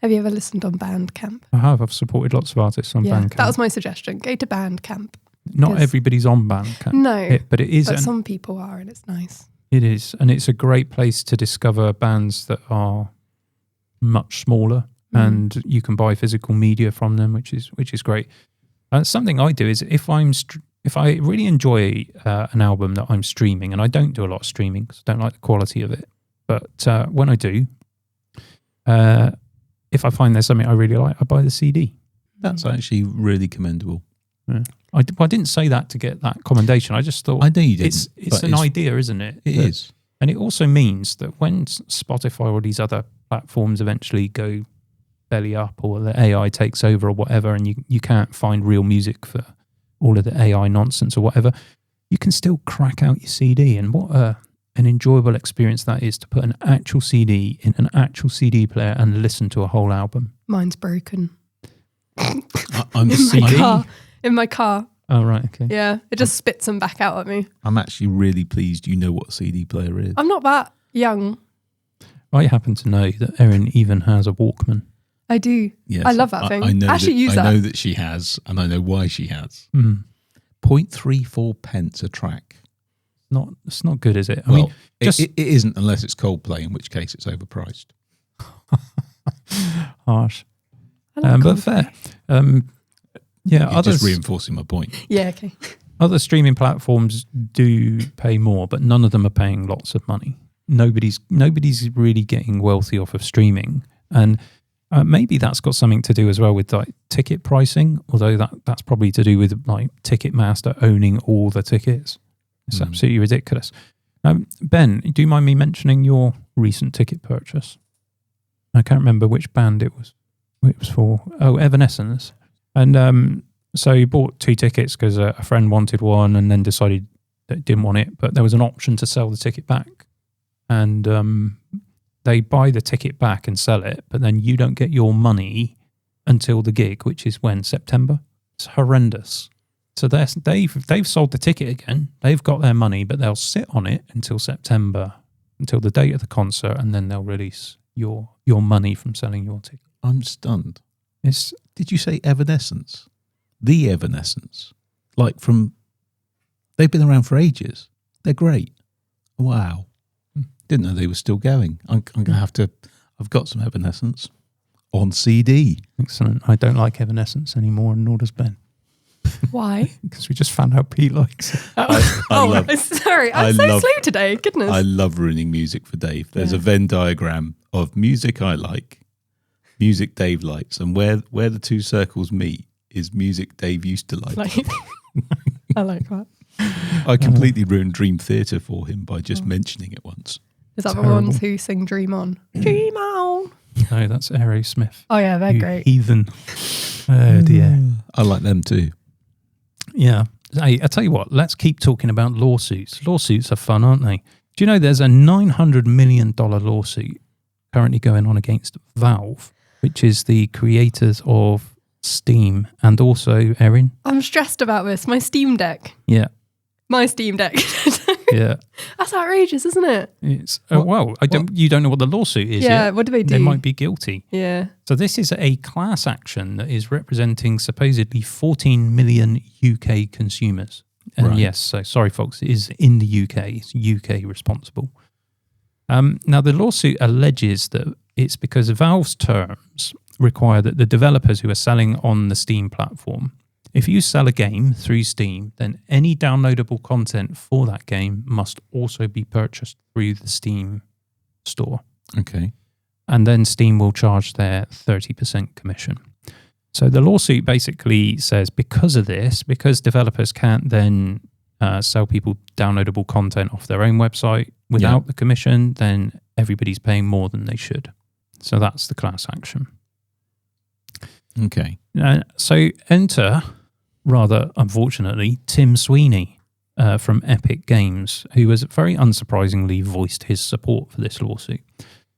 Have you ever listened on Bandcamp? I have. I've supported lots of artists on Bandcamp. That was my suggestion. Go to Bandcamp. Not everybody's on Bandcamp. No. But it is. But some people are, and it's nice. It is. And it's a great place to discover bands that are much smaller, and you can buy physical media from them, which is great. Something I do is if I really enjoy an album that I'm streaming, and I don't do a lot of streaming because I don't like the quality of it, but when I do, if I find there's something I really like, I buy the CD. That's actually really commendable. Yeah. I didn't say that to get that commendation. I just thought... I know you didn't. It's an idea, isn't it? It is. And it also means that when Spotify or these other platforms eventually go belly up, or the AI takes over or whatever, and you can't find real music for all of the AI nonsense or whatever, you can still crack out your CD. And what an enjoyable experience that is, to put an actual CD in an actual CD player and listen to a whole album. Mine's broken. I'm in my car. Oh, right, okay. Yeah, it just spits them back out at me. I'm actually really pleased you know what a CD player is. I'm not that young. I happen to know that Erin even has a Walkman. I do. Yes, I love that thing. I know I actually use that. I know that she has, and I know why she has. 0.34 pence a track. It's not good, is it? I mean, it isn't unless it's Coldplay, in which case it's overpriced. Harsh. But but fair. You're just reinforcing my point. Yeah, okay. Other streaming platforms do pay more, but none of them are paying lots of money. Nobody's really getting wealthy off of streaming, and maybe that's got something to do as well with like ticket pricing. Although that's probably to do with like Ticketmaster owning all the tickets. It's absolutely ridiculous. Ben, do you mind me mentioning your recent ticket purchase? I can't remember which band it was. It was for Evanescence. And so you bought 2 tickets because a friend wanted one, and then decided that he didn't want it. But there was an option to sell the ticket back, and they buy the ticket back and sell it, but then you don't get your money until the gig, which is when? September. It's horrendous. So they've sold the ticket again. They've got their money, but they'll sit on it until September, until the date of the concert, and then they'll release your money from selling your ticket. I'm stunned. Did you say Evanescence? The Evanescence? They've been around for ages. They're great. Wow. Didn't know they were still going. I'm going to have to... I've got some Evanescence on CD. Excellent. I don't like Evanescence anymore, and nor does Ben. Why? Because we just found out Pete likes it. Sorry. I'm so slow today. Goodness. I love ruining music for Dave. There's a Venn diagram of music I like, music Dave likes, and where the 2 circles meet is music Dave used to like. I like that. I completely ruined Dream Theater for him by just mentioning it once. Is that the ones who sing Dream On? Dream On. No, that's Aerosmith. Oh yeah, they're great. Heathen. Oh dear. I like them too. Yeah. Hey, I tell you what, let's keep talking about lawsuits. Lawsuits are fun, aren't they? Do you know there's a $900 million lawsuit currently going on against Valve, which is the creators of Steam, and also, Erin? I'm stressed about this. My Steam Deck. Yeah. My Steam Deck. Yeah. That's outrageous, isn't it? It's you don't know what the lawsuit is Yeah, yet. what do they do? They might be guilty. Yeah. So this is a class action that is representing supposedly 14 million UK consumers. And right. yes, so sorry folks, it is in the UK. It's UK responsible. Now the lawsuit alleges that it's because Valve's terms require that the developers who are selling on the Steam platform, if you sell a game through Steam, then any downloadable content for that game must also be purchased through the Steam store. Okay. And then Steam will charge their 30% commission. So the lawsuit basically says because of this, because developers can't then sell people downloadable content off their own website without the commission, then everybody's paying more than they should. So that's the class action. Okay. So enter rather unfortunately, Tim Sweeney from Epic Games, who has very unsurprisingly voiced his support for this lawsuit.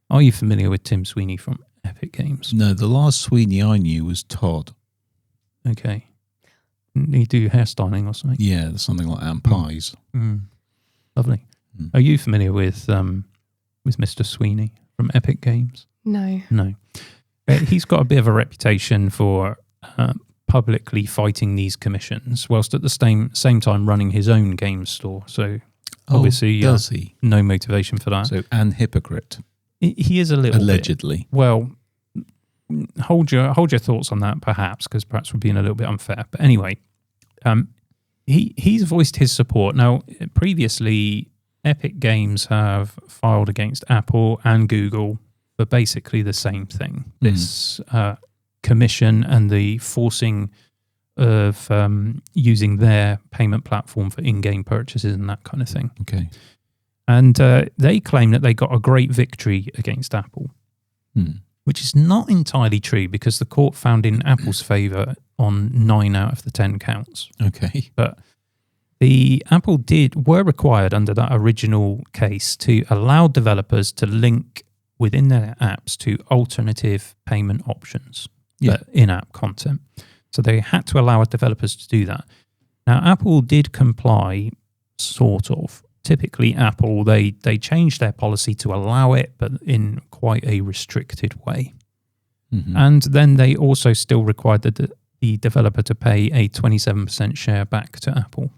Are you familiar with Tim Sweeney from Epic Games? No, the last Sweeney I knew was Todd. Okay. Didn't he do hairstyling or something? Yeah, something like that, and pies. Lovely. Are you familiar with Mr. Sweeney from Epic Games? No. No. He's got a bit of a reputation for publicly fighting these commissions, whilst at the same time running his own game store. So obviously, does he? No motivation for that. So, and hypocrite. He is a little allegedly. Bit. Well, hold your thoughts on that, perhaps, because perhaps we're being a little bit unfair. But anyway, he's voiced his support. Now, previously, Epic Games have filed against Apple and Google for basically the same thing. This commission and the forcing of using their payment platform for in-game purchases and that kind of thing. Okay. And they claim that they got a great victory against Apple, which is not entirely true because the court found in Apple's favour on 9 out of the 10 counts. Okay. But the Apple were required under that original case to allow developers to link within their apps to alternative payment options, in-app content. So they had to allow developers to do that. Now, Apple did comply, sort of. Typically, Apple, they changed their policy to allow it, but in quite a restricted way. And then they also still required the developer to pay a 27% share back to Apple.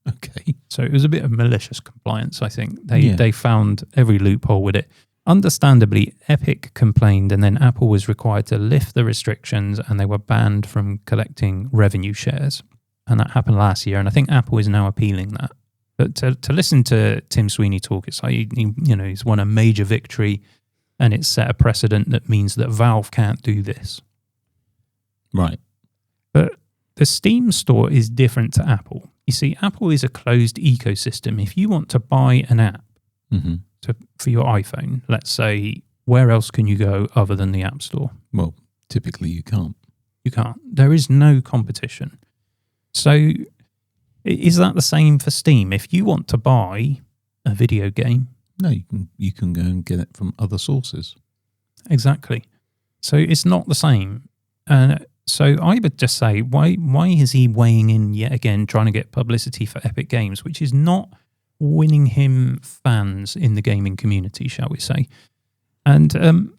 Okay. So it was a bit of malicious compliance, I think. They found every loophole with it. Understandably, Epic complained, and then Apple was required to lift the restrictions, and they were banned from collecting revenue shares. And that happened last year, and I think Apple is now appealing that. But to listen to Tim Sweeney talk, it's like, he's won a major victory, and it's set a precedent that means that Valve can't do this. Right. But the Steam store is different to Apple. You see, Apple is a closed ecosystem. If you want to buy an app for your iPhone, let's say, where else can you go other than the App Store? Well, typically you can't. You can't. There is no competition. So is that the same for Steam? If you want to buy a video game... No, you can go and get it from other sources. Exactly. So it's not the same. So I would just say, why is he weighing in yet again, trying to get publicity for Epic Games, which is not winning him fans in the gaming community, shall we say? And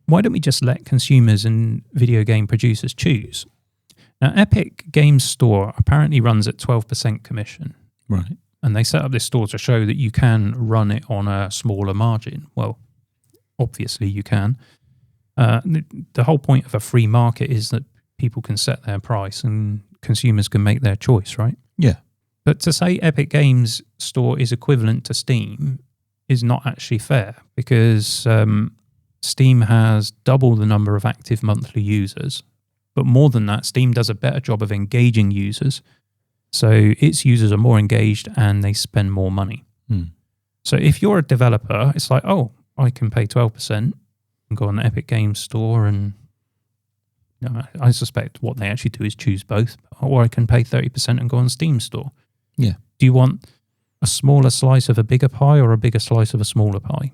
why don't we just let consumers and video game producers choose? Now, Epic Games Store apparently runs at 12% commission. Right. And they set up this store to show that you can run it on a smaller margin. Well, obviously you can. The whole point of a free market is that people can set their price and consumers can make their choice, right? Yeah. But to say Epic Games Store is equivalent to Steam is not actually fair, because Steam has double the number of active monthly users. But more than that, Steam does a better job of engaging users. So its users are more engaged and they spend more money. So if you're a developer, it's like, oh, I can pay 12% and go on the Epic Games Store, and I suspect what they actually do is choose both. Or I can pay 30% and go on Steam Store. Yeah. Do you want a smaller slice of a bigger pie or a bigger slice of a smaller pie?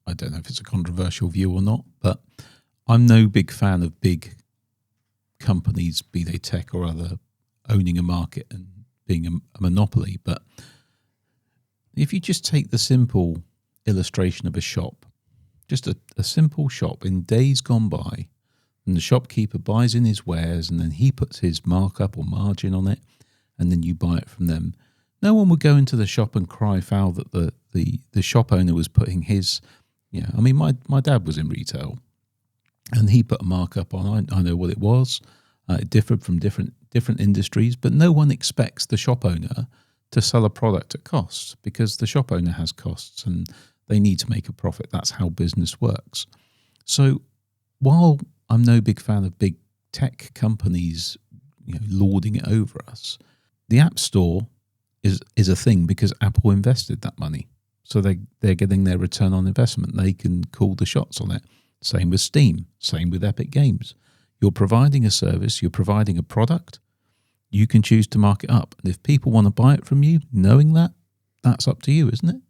I don't know if it's a controversial view or not, but I'm no big fan of big companies, be they tech or other, owning a market and being a monopoly. But if you just take the simple illustration of a shop, just a simple shop in days gone by, and the shopkeeper buys in his wares and then he puts his markup or margin on it, and then you buy it from them. No one would go into the shop and cry foul that the shop owner was putting his, I mean, my dad was in retail and he put a markup on. I know what it was. It differed from different industries, but no one expects the shop owner to sell a product at cost, because the shop owner has costs and they need to make a profit. That's how business works. So while I'm no big fan of big tech companies, lording it over us, the App Store is a thing because Apple invested that money. So they're getting their return on investment. They can call the shots on it. Same with Steam, same with Epic Games. You're providing a service, you're providing a product, you can choose to mark it up. And if people want to buy it from you, knowing that, that's up to you, isn't it?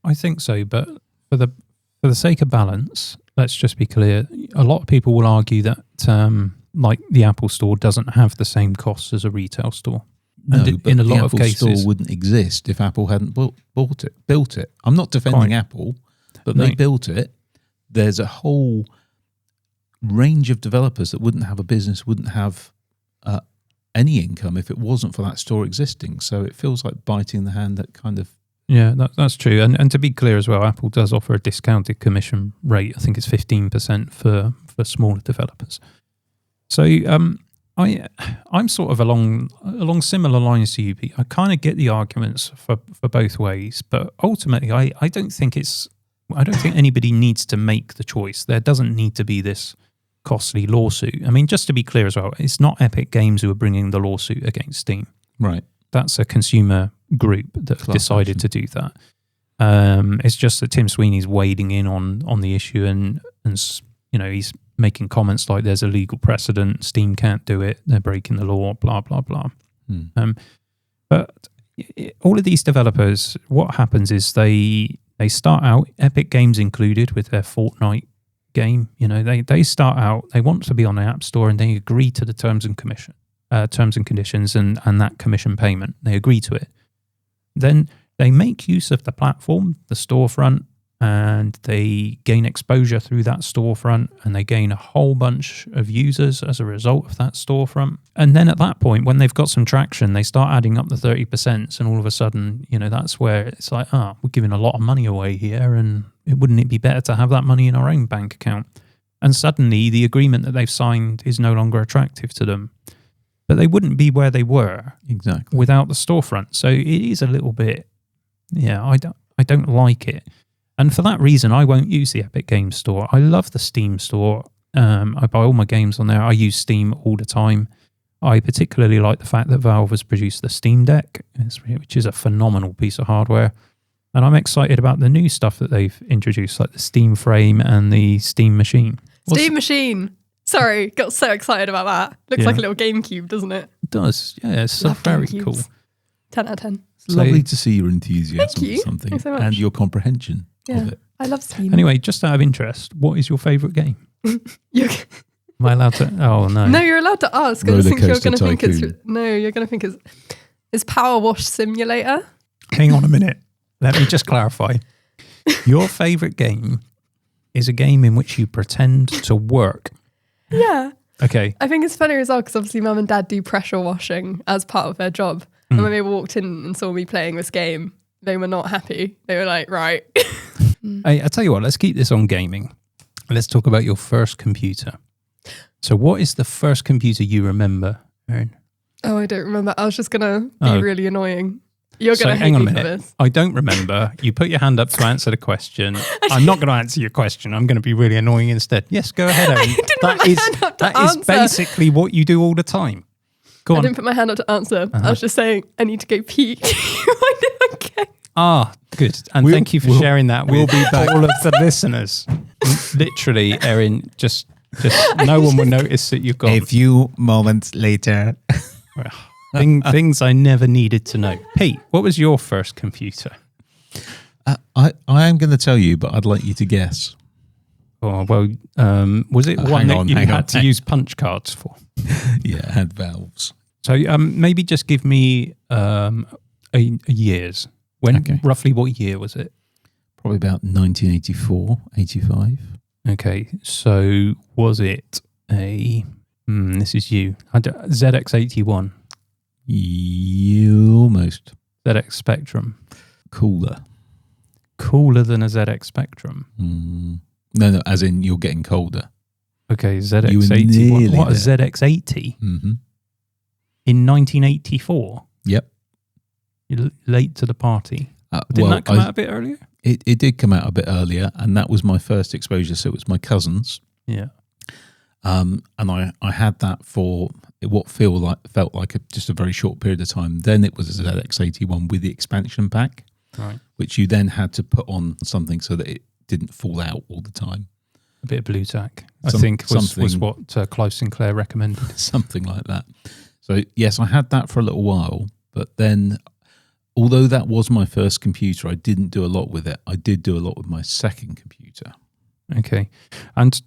I think so, but for the sake of balance, let's just be clear. A lot of people will argue that like the Apple Store doesn't have the same costs as a retail store. No, and but in a the lot Apple of cases, Store wouldn't exist if Apple hadn't built it. I'm not defending Apple, but they built it. There's a whole range of developers that wouldn't have a business, wouldn't have any income if it wasn't for that store existing. So it feels like biting the hand that kind of... Yeah, that's true. And to be clear as well, Apple does offer a discounted commission rate. I think it's 15% for smaller developers. So I'm sort of along similar lines to you, Pete. I kind of get the arguments for both ways, but ultimately I don't think anybody needs to make the choice. There doesn't need to be this costly lawsuit. I mean, just to be clear as well, it's not Epic Games who are bringing the lawsuit against Steam. Right. That's a consumer group that decided to do that. It's just that Tim Sweeney's wading in on the issue and he's making comments like there's a legal precedent, Steam can't do it, they're breaking the law, blah, blah, blah. But all of these developers, what happens is they start out, Epic Games included, with their Fortnite game. They start out, they want to be on the App Store and they agree to the terms and conditions and that commission payment. They agree to it. Then they make use of the platform, the storefront, and they gain exposure through that storefront, and they gain a whole bunch of users as a result of that storefront. And then at that point, when they've got some traction, they start adding up the 30%, and all of a sudden, that's where it's like, we're giving a lot of money away here, and wouldn't it be better to have that money in our own bank account? And suddenly, the agreement that they've signed is no longer attractive to them. But they wouldn't be where they were without the storefront. So it is a little bit, I don't like it. And for that reason, I won't use the Epic Games Store. I love the Steam Store. I buy all my games on there. I use Steam all the time. I particularly like the fact that Valve has produced the Steam Deck, which is a phenomenal piece of hardware. And I'm excited about the new stuff that they've introduced, like the Steam Frame and the Steam Machine. Machine. Sorry, got so excited about that. Looks like a little GameCube, doesn't it? It does. Yeah, it's so very cool. 10 out of 10. It's lovely to see your enthusiasm for something. Thanks so much. And your comprehension of it. I love Steam. Anyway, just out of interest, what is your favourite game? Am I allowed to? Oh, no. No, you're allowed to ask. I just think you're going to think it's... No, you're going to think it's Power Wash Simulator. Hang on a minute. Let me just clarify. Your favourite game is a game in which you pretend to work. Yeah. Okay. I think it's funny as well because obviously mum and dad do pressure washing as part of their job. And when they walked in and saw me playing this game, they were not happy. They were like, right. I tell you what, let's keep this on gaming. Let's talk about your first computer. So what is the first computer you remember, Erin? Oh, I don't remember. I was just going to be really annoying. You're going to hate me for this. I don't remember. You put your hand up to answer the question. I'm not going to answer your question. I'm going to be really annoying instead. Yes, go ahead, Erin. That is basically what you do all the time. Go on. I didn't put my hand up to answer. I was just saying, I need to go pee. Okay. Good. And thank you for sharing that with all of the listeners. Literally, Erin, just no one will notice that you've got... A few moments later. Things I never needed to know. Pete, what was your first computer? I am going to tell you, but I'd like you to guess. Oh, well, was it one that you had to use punch cards for? Yeah, it had valves. So maybe just give me a years. Roughly what year was it? Probably about 1984, 85. Okay, so was it a... this is you. ZX81. You almost. ZX Spectrum. Cooler than a ZX Spectrum. No, as in you're getting colder. Okay, ZX80. What, a ZX80? Mm-hmm. In 1984? Yep. You're late to the party. Didn't that come out a bit earlier? It did come out a bit earlier, and that was my first exposure. So it was my cousin's. Yeah. And I had that for what felt like just a very short period of time. Then it was a ZX81 with the expansion pack, right, which you then had to put on something so that it didn't fall out all the time. A bit of blue tack, I think, was what Clive Sinclair recommended. Something like that. So yes, I had that for a little while, but then, although that was my first computer, I didn't do a lot with it. I did do a lot with my second computer. Okay. And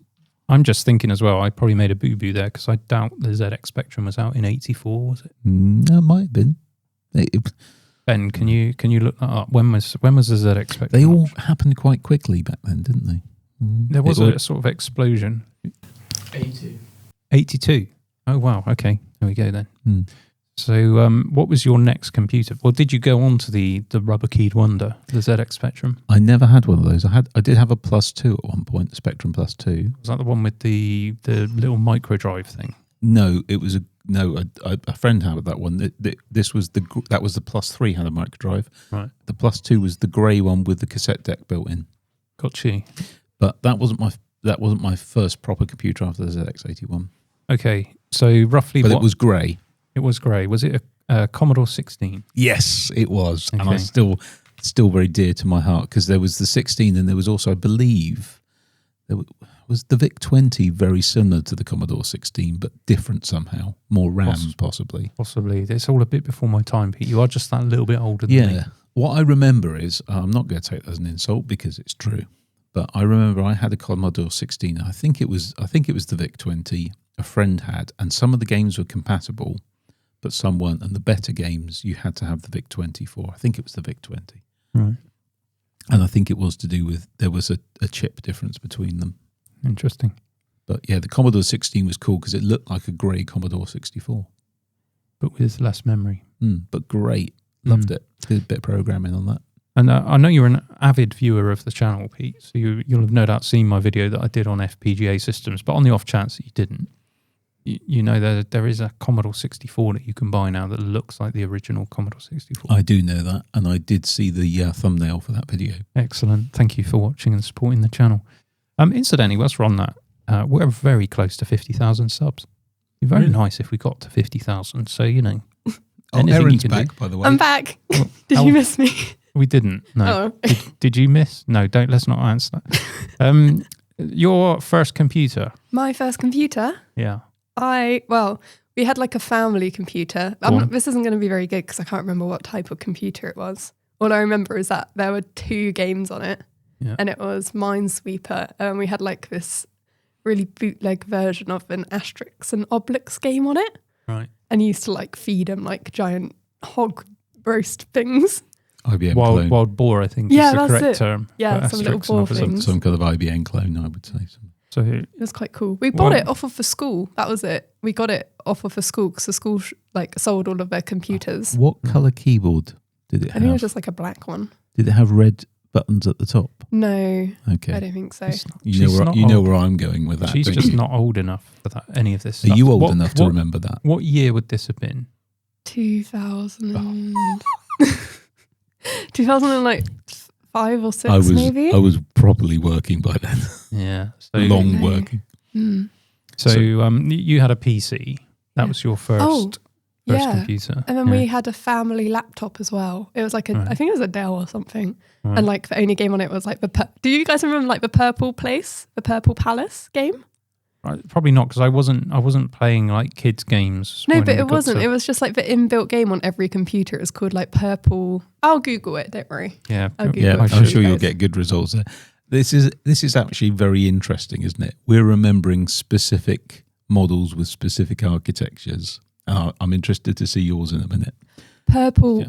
I'm just thinking as well, I probably made a boo-boo there because I doubt the ZX Spectrum was out in 84, was it? No, it might have been. Ben, can you look that up? When was the ZX Spectrum? They all happened quite quickly back then, didn't they? There was a sort of explosion. 82. Oh, wow. Okay. There we go then. Mm. So what was your next computer? Well, did you go on to the rubber-keyed wonder, the ZX Spectrum? I never had one of those. I did have a Plus 2 at one point, the Spectrum Plus 2. Was that the one with the little micro drive thing? No, it was a friend had that one. That was the Plus 3 had a micro drive. Right. The Plus 2 was the grey one with the cassette deck built in. Got you. But that wasn't my first proper computer after the ZX81. Okay, so roughly, but it was grey. It was grey. Was it a Commodore 16? Yes, it was, okay. And I still very dear to my heart because there was the 16, and there was also, I believe, there was the VIC-20, very similar to the Commodore 16, but different somehow, more RAM possibly. Possibly, it's all a bit before my time, Pete. You are just that little bit older than me. Yeah. What I remember is, I'm not going to take that as an insult because it's true, but I remember I had a Commodore 16. I think it was the VIC-20. A friend had, and some of the games were compatible, but some weren't. And the better games you had to have the VIC-20 for. I think it was the VIC-20. Right. And I think it was to do with, there was a chip difference between them. Interesting. But yeah, the Commodore 16 was cool because it looked like a grey Commodore 64. But with less memory. But great. Loved it. Did a bit of programming on that. And I know you're an avid viewer of the channel, Pete, so you'll have no doubt seen my video that I did on FPGA systems, but on the off chance that you didn't, you know there is a Commodore 64 that you can buy now that looks like the original Commodore 64. I do know that, and I did see the thumbnail for that video. Excellent. Thank you for watching and supporting the channel. Incidentally, whilst we're on that, we're very close to 50,000 subs. It'd be very nice if we got to 50,000, so, you know. Erin's back, by the way. I'm back. Did you miss me? We didn't. No. Oh. Did you miss? No, let's not answer that. Your first computer. My first computer? Yeah. We had like a family computer. This isn't going to be very good because I can't remember what type of computer it was. All I remember is that there were 2 games on it, and it was Minesweeper, and we had like this really bootleg version of an Asterix and Obelix game on it. Right. And you used to like feed them like giant hog roast things. IBM clone. Wild boar, I think, is the correct term. Yeah, some little boar things. Some kind of IBM clone, I would say. So it was quite cool. We bought it off of a school. That was it. We got it off of a school because the school sold all of their computers. What colour keyboard did it have? I think it was just like a black one. Did it have red buttons at the top? No. Okay. I don't think so. You know where I'm going with that. She's just not old enough for that. Any of this stuff. Are you old enough to remember that? What year would this have been? 2000 2005 or 6 maybe. I was properly working by then. Yeah. So long working. Mm. So you had a PC. That was your first computer. And then we had a family laptop as well. It was like I think it was a Dell or something. Right. And like the only game on it was like do you guys remember like the Purple Palace game? Right, probably not because I wasn't playing like kids games. No, but it wasn't. It was just like the inbuilt game on every computer. It was called like Purple. I'll Google it. Don't worry. Yeah, I'm sure you'll get good results there. This is actually very interesting, isn't it? We're remembering specific models with specific architectures. I'm interested to see yours in a minute. Purple.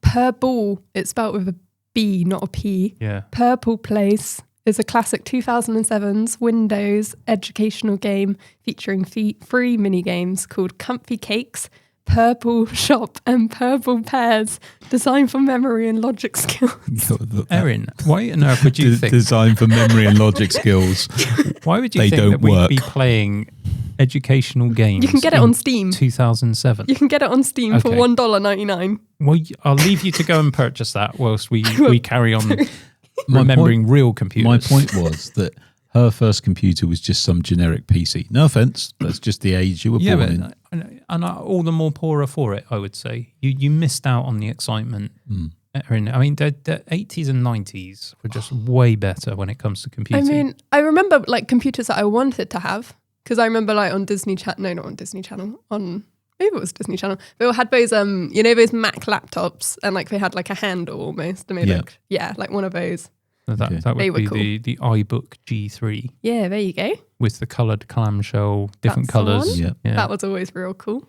Purple. It's spelled with a B, not a P. Yeah. Purple Place is a classic 2007's Windows educational game featuring 3 mini games called Comfy Cakes, Purple Shop, and Purple Pears, designed for memory and logic skills. Erin, why on earth would you think designed for memory and logic skills? Why would you think that we'd be playing educational games? You can get it on Steam. 2007. You can get it on Steam for $1.99. Well, I'll leave you to go and purchase that whilst we carry on. Remembering real computers. My point was that her first computer was just some generic PC. No offense, that's just the age you were born in. And all the more poorer for it, I would say. You missed out on the excitement. I mean, the 80s and 90s were just way better when it comes to computing. I mean, I remember like computers that I wanted to have because I remember like on Disney Channel, no, not on Disney Channel, on Maybe it was Disney Channel. They all had those, those Mac laptops, and like they had like a handle almost. And like one of those. So that would be cool. the iBook G3. Yeah, there you go. With the coloured clamshell, different colours. Yeah. That was always real cool.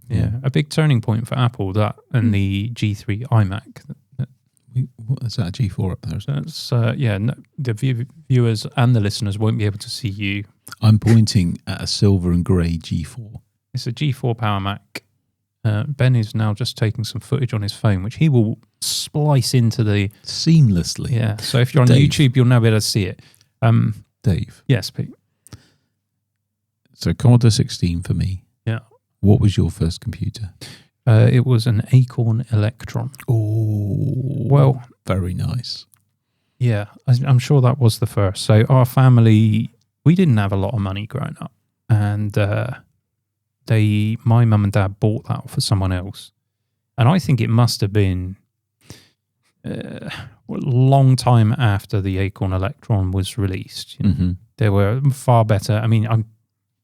Yeah, a big turning point for Apple, that and the G3 iMac. What is that, a G4 up there? That's, the viewers and the listeners won't be able to see you. I'm pointing at a silver and grey G4. It's a G4 Power Mac. Ben is now just taking some footage on his phone, which he will splice into the... Seamlessly. Yeah, so if you're on Dayv. YouTube, you'll now be able to see it. Dayv. Yes, Pete. So Commodore 16 for me. Yeah. What was your first computer? It was an Acorn Electron. Oh, well, very nice. Yeah, I'm sure that was the first. So our family, we didn't have a lot of money growing up, and my mum and dad bought that for someone else, and I think it must have been a long time after the Acorn Electron was released. You know, there were far better. I mean,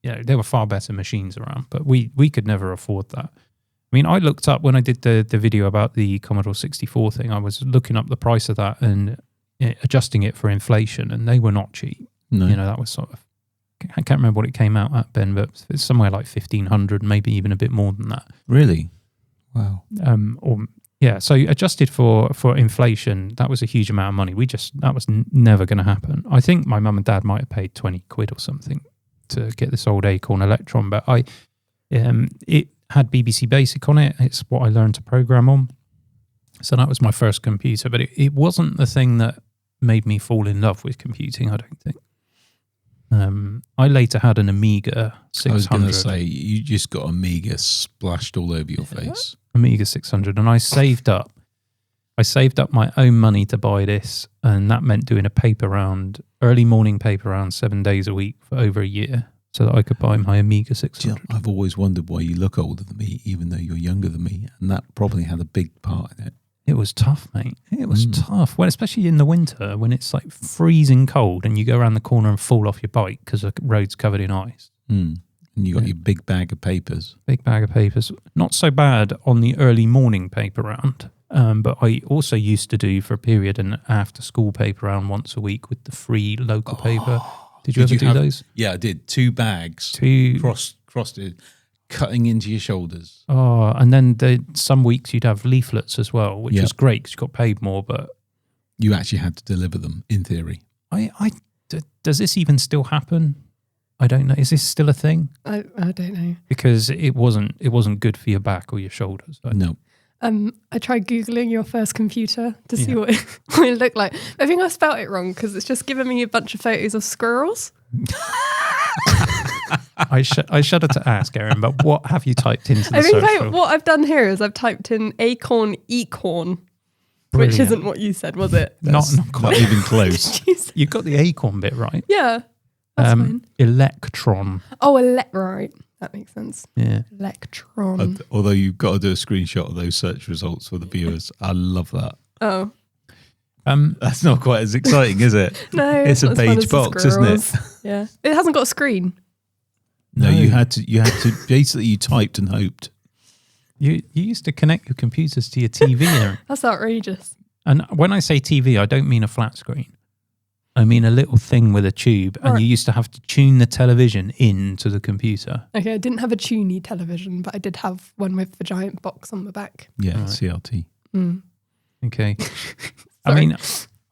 there were far better machines around, but we could never afford that. I mean, I looked up when I did the video about the Commodore 64 thing, I was looking up the price of that and adjusting it for inflation, and they were not cheap. No. You know, that was sort of, I can't remember what it came out at, Ben, but it's somewhere like 1,500, maybe even a bit more than that. Really? Wow. So adjusted for inflation, that was a huge amount of money. That was never going to happen. I think my mum and dad might have paid 20 quid or something to get this old Acorn Electron, but it had BBC Basic on it. It's what I learned to program on. So that was my first computer, but it wasn't the thing that made me fall in love with computing, I don't think. I later had an Amiga 600. I was going to say, you just got Amiga splashed all over your face. Amiga 600, and I saved up my own money to buy this, and that meant doing a paper round, early morning paper round 7 days a week for over a year, so that I could buy my Amiga 600. I've always wondered why you look older than me, even though you're younger than me, and that probably had a big part in it. It was tough, mate. It was tough. Well, especially in the winter when it's like freezing cold and you go around the corner and fall off your bike because the road's covered in ice. And you got your big bag of papers. Big bag of papers. Not so bad on the early morning paper round, but I also used to do for a period an after school paper round once a week with the free local paper. Did you ever do those? Yeah, I did. 2 bags, frosted, cutting into your shoulders. Oh, and then some weeks you'd have leaflets as well, which was great because you got paid more, but... You actually had to deliver them, in theory. Does this even still happen? I don't know. Is this still a thing? I don't know. Because it wasn't good for your back or your shoulders. No. I tried Googling your first computer to see what it looked like. I think I spelt it wrong because it's just given me a bunch of photos of squirrels. I shudder to ask, Erin, but what have you typed into the I think search what I've done here is I've typed in Acorn Ecorn, which isn't what you said, was it? Not quite even close. You got the acorn bit right. Yeah. That's fine. Electron. Oh, right. That makes sense. Yeah. Electron. Although you've got to do a screenshot of those search results for the viewers. I love that. Oh. That's not quite as exciting, is it? No. It's a beige box, isn't it? Yeah. It hasn't got a screen. No, you had to basically you typed and hoped. You used to connect your computers to your TV, Erin. That's outrageous. And when I say TV, I don't mean a flat screen. I mean a little thing with a tube, and you used to have to tune the television into the computer. Okay, I didn't have a tuney television, but I did have one with the giant box on the back. Yeah, right. CRT. Okay. I mean,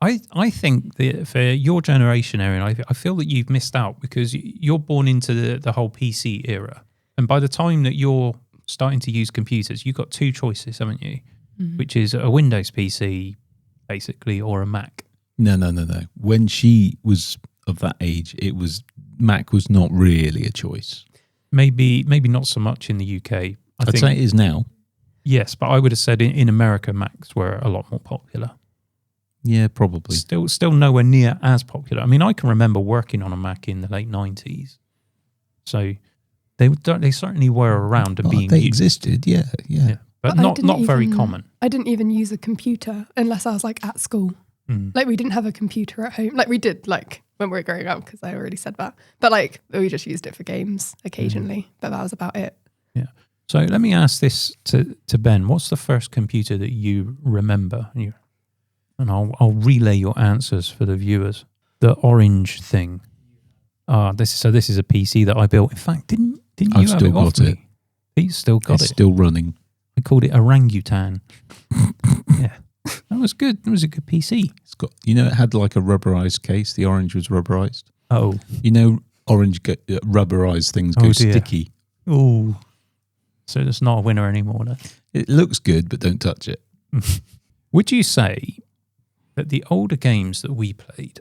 I think that for your generation, Erin, I feel that you've missed out because you're born into the whole PC era. And by the time that you're starting to use computers, you've got 2 choices, haven't you? Which is a Windows PC, basically, or a Mac. No. When she was of that age, Mac was not really a choice. Maybe not so much in the UK. I'd say it is now. Yes, but I would have said in America, Macs were a lot more popular. Yeah, probably. Still nowhere near as popular. I mean, I can remember working on a Mac in the late 90s. So they certainly were around and being they used. Existed, yeah. But not very common. I didn't even use a computer unless I was like at school. Like we didn't have a computer at home. Like we did like when we were growing up because I already said that. But like we just used it for games occasionally. But that was about it. Yeah. So let me ask this to Ben. What's the first computer that you remember? And I'll relay your answers for the viewers. The orange thing. This is a PC that I built. In fact, didn't you I've have still it off got it. me? He's still got It's it. still running. I called it orangutan. Yeah, that was good. It was a good PC. It's got, it had like a rubberized case. The orange was rubberized. Oh, Orange rubberized things go dear. sticky. oh. So it's not a winner anymore then. It looks good, but don't touch it. Would you say that the older games that we played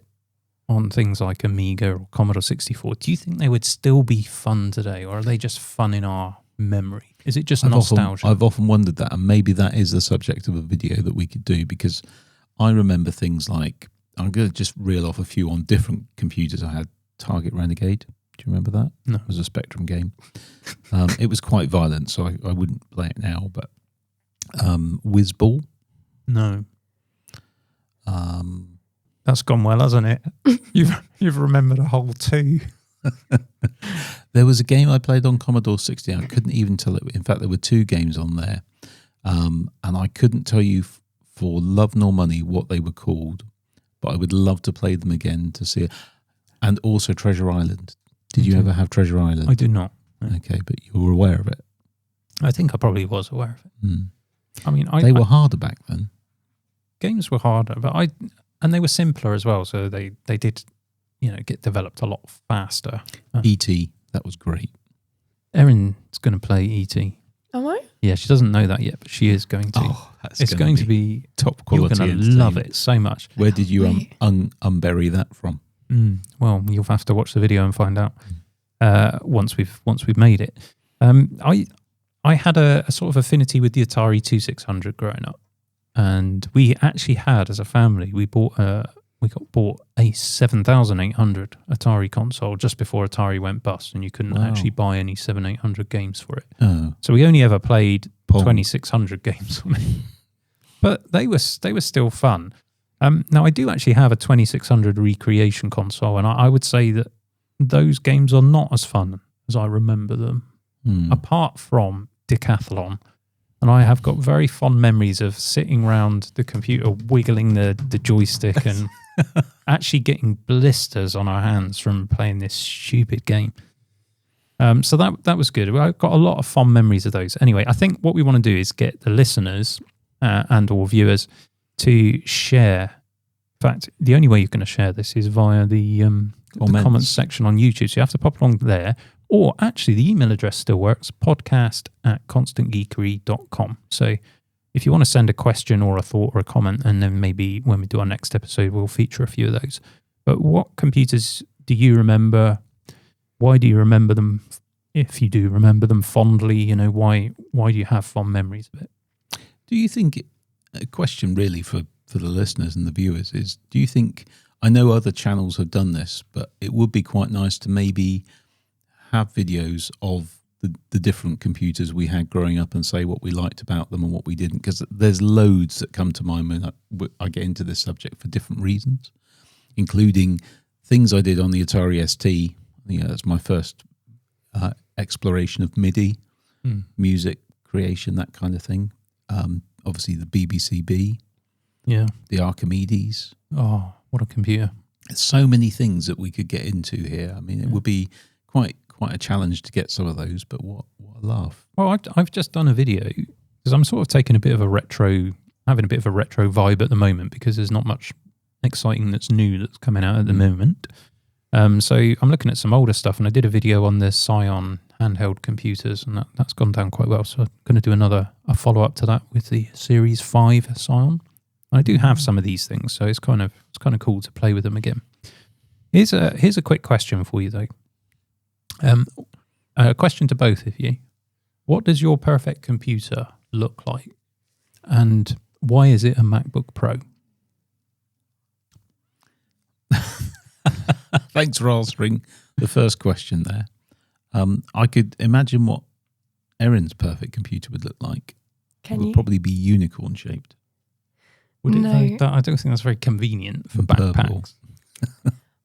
on things like Amiga or Commodore 64, do you think they would still be fun today, or are they just fun in our memory? Is it just nostalgia? I've often wondered that, and maybe that is the subject of a video that we could do, because I remember things like, I'm going to just reel off a few on different computers. I had Target Renegade. Do you remember that? No. It was a Spectrum game. It was quite violent, so I wouldn't play it now, but Whizball. No. That's gone well, hasn't it? You've remembered a whole two. There was a game I played on Commodore 60. I couldn't even tell it. In fact, there were two games on there, and I couldn't tell you for love nor money what they were called, but I would love to play them again to see it. And also Treasure Island. Did you ever have Treasure Island? I do not. No. Okay, but you were aware of it. I think I probably was aware of it. Mm. I mean, They were harder back then. games were harder, but they were simpler as well. So they did, get developed a lot faster. E.T., that was great. Erin's going to play E.T. Am I? Yeah, she doesn't know that yet, but she is going to. Oh, it's going to be top quality. You're going to love it so much. Where did you unbury that from? Well, you'll have to watch the video and find out once we've made it. I had a sort of affinity with the Atari 2600 growing up, and we actually had, as a family, we got bought a 7800 Atari console just before Atari went bust, and you couldn't actually buy any 7800 games for it. Oh. So we only ever played Pong. 2600 games on it, but they were still fun. Now I do actually have a 2600 recreation console, and I would say that those games are not as fun as I remember them, apart from Decathlon. And I have got very fond memories of sitting around the computer, wiggling the joystick and actually getting blisters on our hands from playing this stupid game. So that was good. I've got a lot of fond memories of those. Anyway, I think what we want to do is get the listeners and or viewers to share. In fact, the only way you're going to share this is via the comments section on YouTube. So you have to pop along there. Or actually, the email address still works, podcast@constantgeekery.com. So if you want to send a question or a thought or a comment, and then maybe when we do our next episode, we'll feature a few of those. But what computers do you remember? Why do you remember them? If you do remember them fondly, why do you have fond memories of it? Do you think, a question really for the listeners and the viewers is, do you think, I know other channels have done this, but it would be quite nice to maybe have videos of the different computers we had growing up and say what we liked about them and what we didn't, because there's loads that come to mind when I get into this subject for different reasons, including things I did on the Atari ST. That's my first exploration of MIDI, music creation, that kind of thing. Obviously the BBC-B, the Archimedes. Oh, what a computer. There's so many things that we could get into here. I mean, it would be quite a challenge to get some of those, but what a laugh. Well, I've just done a video because I'm sort of having a bit of a retro vibe at the moment, because there's not much exciting that's new that's coming out at the moment. So I'm looking at some older stuff, and I did a video on the Scion handheld computers, and that's gone down quite well. So I'm going to do a follow-up to that with the Series 5 Scion. I do have some of these things, so it's kind of cool to play with them again. Here's a quick question for you, though. A question to both of you. What does your perfect computer look like? And why is it a MacBook Pro? Thanks for answering the first question there. I could imagine what Erin's perfect computer would look like. It would probably be unicorn shaped. Would it? No. I don't think that's very convenient for backpacks.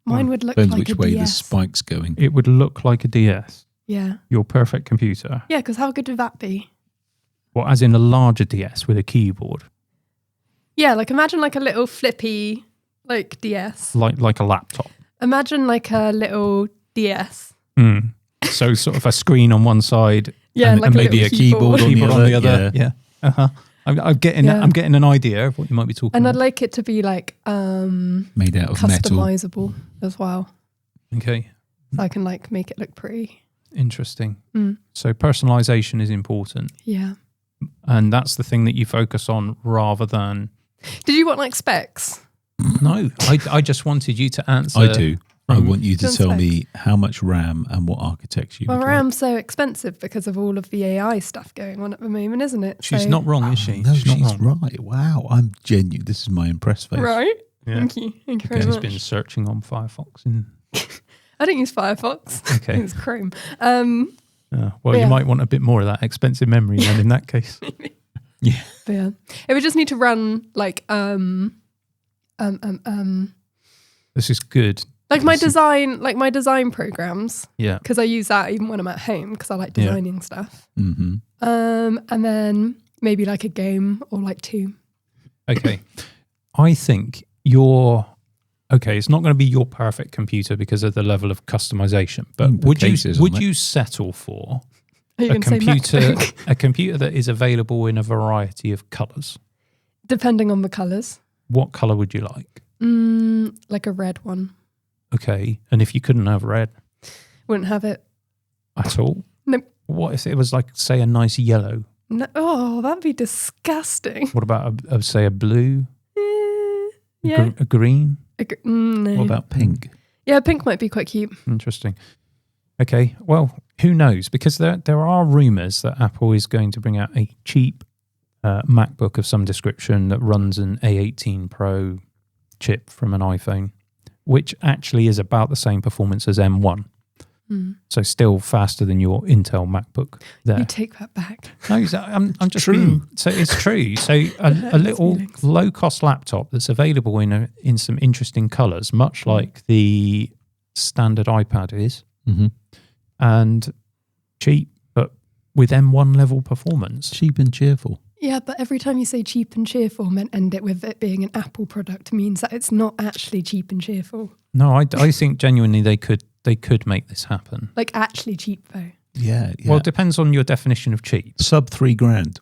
Mine would look Depends like which a way the DS. spike's going. It would look like a DS. Yeah. Your perfect computer. Yeah, because how good would that be? Well, as in a larger DS with a keyboard. Yeah, like imagine like a little flippy like DS. Like a laptop. Imagine like a little DS. Mm. So sort of a screen on one side. Yeah, and like maybe a keyboard on the other. Yeah. Uh-huh. I'm getting an idea of what you might be talking and about. I'd like it to be like made out of metal. customizable as well. Okay. So I can like make it look pretty. Interesting. Mm. So personalization is important. Yeah. And that's the thing that you focus on rather than... Did you want like specs? No, I just wanted you to answer... I do. I want you to Don't tell specs. me how much RAM and what architecture you Well, would like. RAM's so expensive because of all of the AI stuff going on at the moment, isn't it? She's So- not wrong, is she? No, she's not wrong. right. Wow, I'm genuine. This is my impressed face. Right? Yeah. Thank you. Thank you very She's much. been searching on Firefox. And I don't use Firefox. Okay. I use Chrome. well, Yeah. you might want a bit more of that expensive memory then in that case. Yeah. But yeah, it would just need to run like This is good. like my design programs, Yeah. because I use that even when I'm at home because I like Yeah. designing stuff. Mm-hmm. And then maybe like a game or like two. Okay. I think it's not going to be your perfect computer because of the level of customization, but would you settle for Are you a going to say computer MacBook? a computer that is available in a variety of colors? Depending on the colours. What color would you like? Like a red one. Okay. And if you couldn't have red Wouldn't have it. at all? Nope. What if it was like, say, a nice yellow? No, oh, that'd be disgusting. What about, say, a blue? Yeah. A green? No. What about pink? Yeah, pink might be quite cute. Interesting. Okay, well, who knows? Because there are rumours that Apple is going to bring out a cheap MacBook of some description that runs an A18 Pro chip from an iPhone, which actually is about the same performance as M1. So still faster than your Intel MacBook there. You take that back. No, I'm just true. so it's true. So a little feelings. low-cost laptop that's available in some interesting colours, much like the standard iPad is, Mm-hmm. and cheap, but with M1 level performance. Cheap and cheerful. Yeah, but every time you say cheap and cheerful and end it with it being an Apple product means that it's not actually cheap and cheerful. No, I think genuinely they could make this happen. Like actually cheap though. Yeah. Well, it depends on your definition of cheap. Sub $3,000.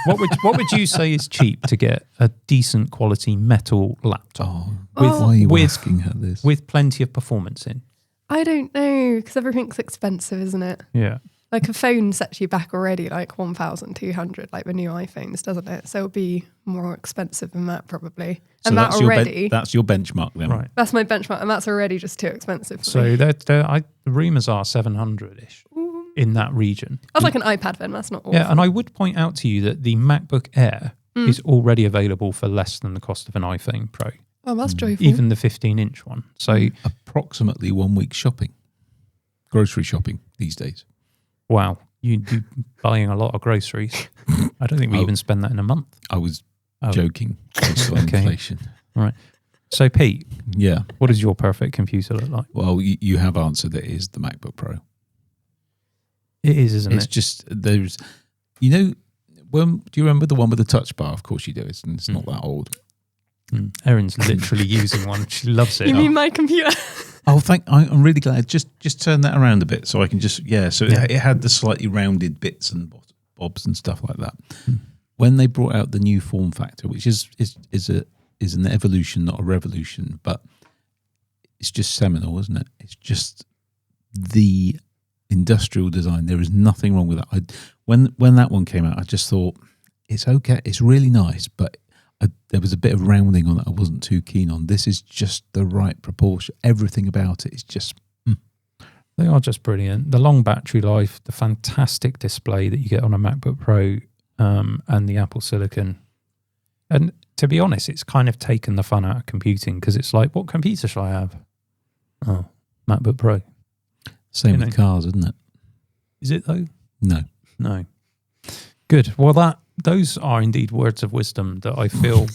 What would you say is cheap to get a decent quality metal laptop Why are you with- asking her this? with plenty of performance in? I don't know, because everything's expensive, isn't it? Yeah. Like a phone sets you back already like 1,200, like the new iPhones, doesn't it? So it'll be more expensive than that probably. So And that that's your already, that's your benchmark then. Right. that's my benchmark, and that's already just too expensive for So me. the rumours are 700-ish in that region. That's like an iPad then, that's not awful. Yeah, and I would point out to you that the MacBook Air is already available for less than the cost of an iPhone Pro, Oh, that's joyful. even the 15-inch one. So, Approximately 1 week shopping. Grocery shopping these days. wow, you'd be buying a lot of groceries. I don't think we even spend that in a month. I was Oh. joking. Based on Okay. inflation. All right. So, Pete, Yeah. what does your perfect computer look like? Well, you have answered it is the MacBook Pro. It is, isn't It's it? just there's, do you remember the one with the touch bar? Of course you do. It's not that old. Erin's literally using one. She loves it. You mean my computer? Oh, I'm really glad. Just turn that around a bit so I can just So it had the slightly rounded bits and bobs and stuff like that. When they brought out the new form factor, which is an evolution, not a revolution, but it's just seminal, isn't it? It's just the industrial design. There is nothing wrong with that. When that one came out, I just thought it's okay. It's really nice, but there was a bit of rounding on it I wasn't too keen on. This is just the right proportion. Everything about it is just... They are just brilliant. The long battery life, the fantastic display that you get on a MacBook Pro, and the Apple Silicon. And to be honest, it's kind of taken the fun out of computing because it's like, what computer should I have? Oh, MacBook Pro. Same with cars, isn't it? Is it though? No. No. Good. Well, those are indeed words of wisdom that I feel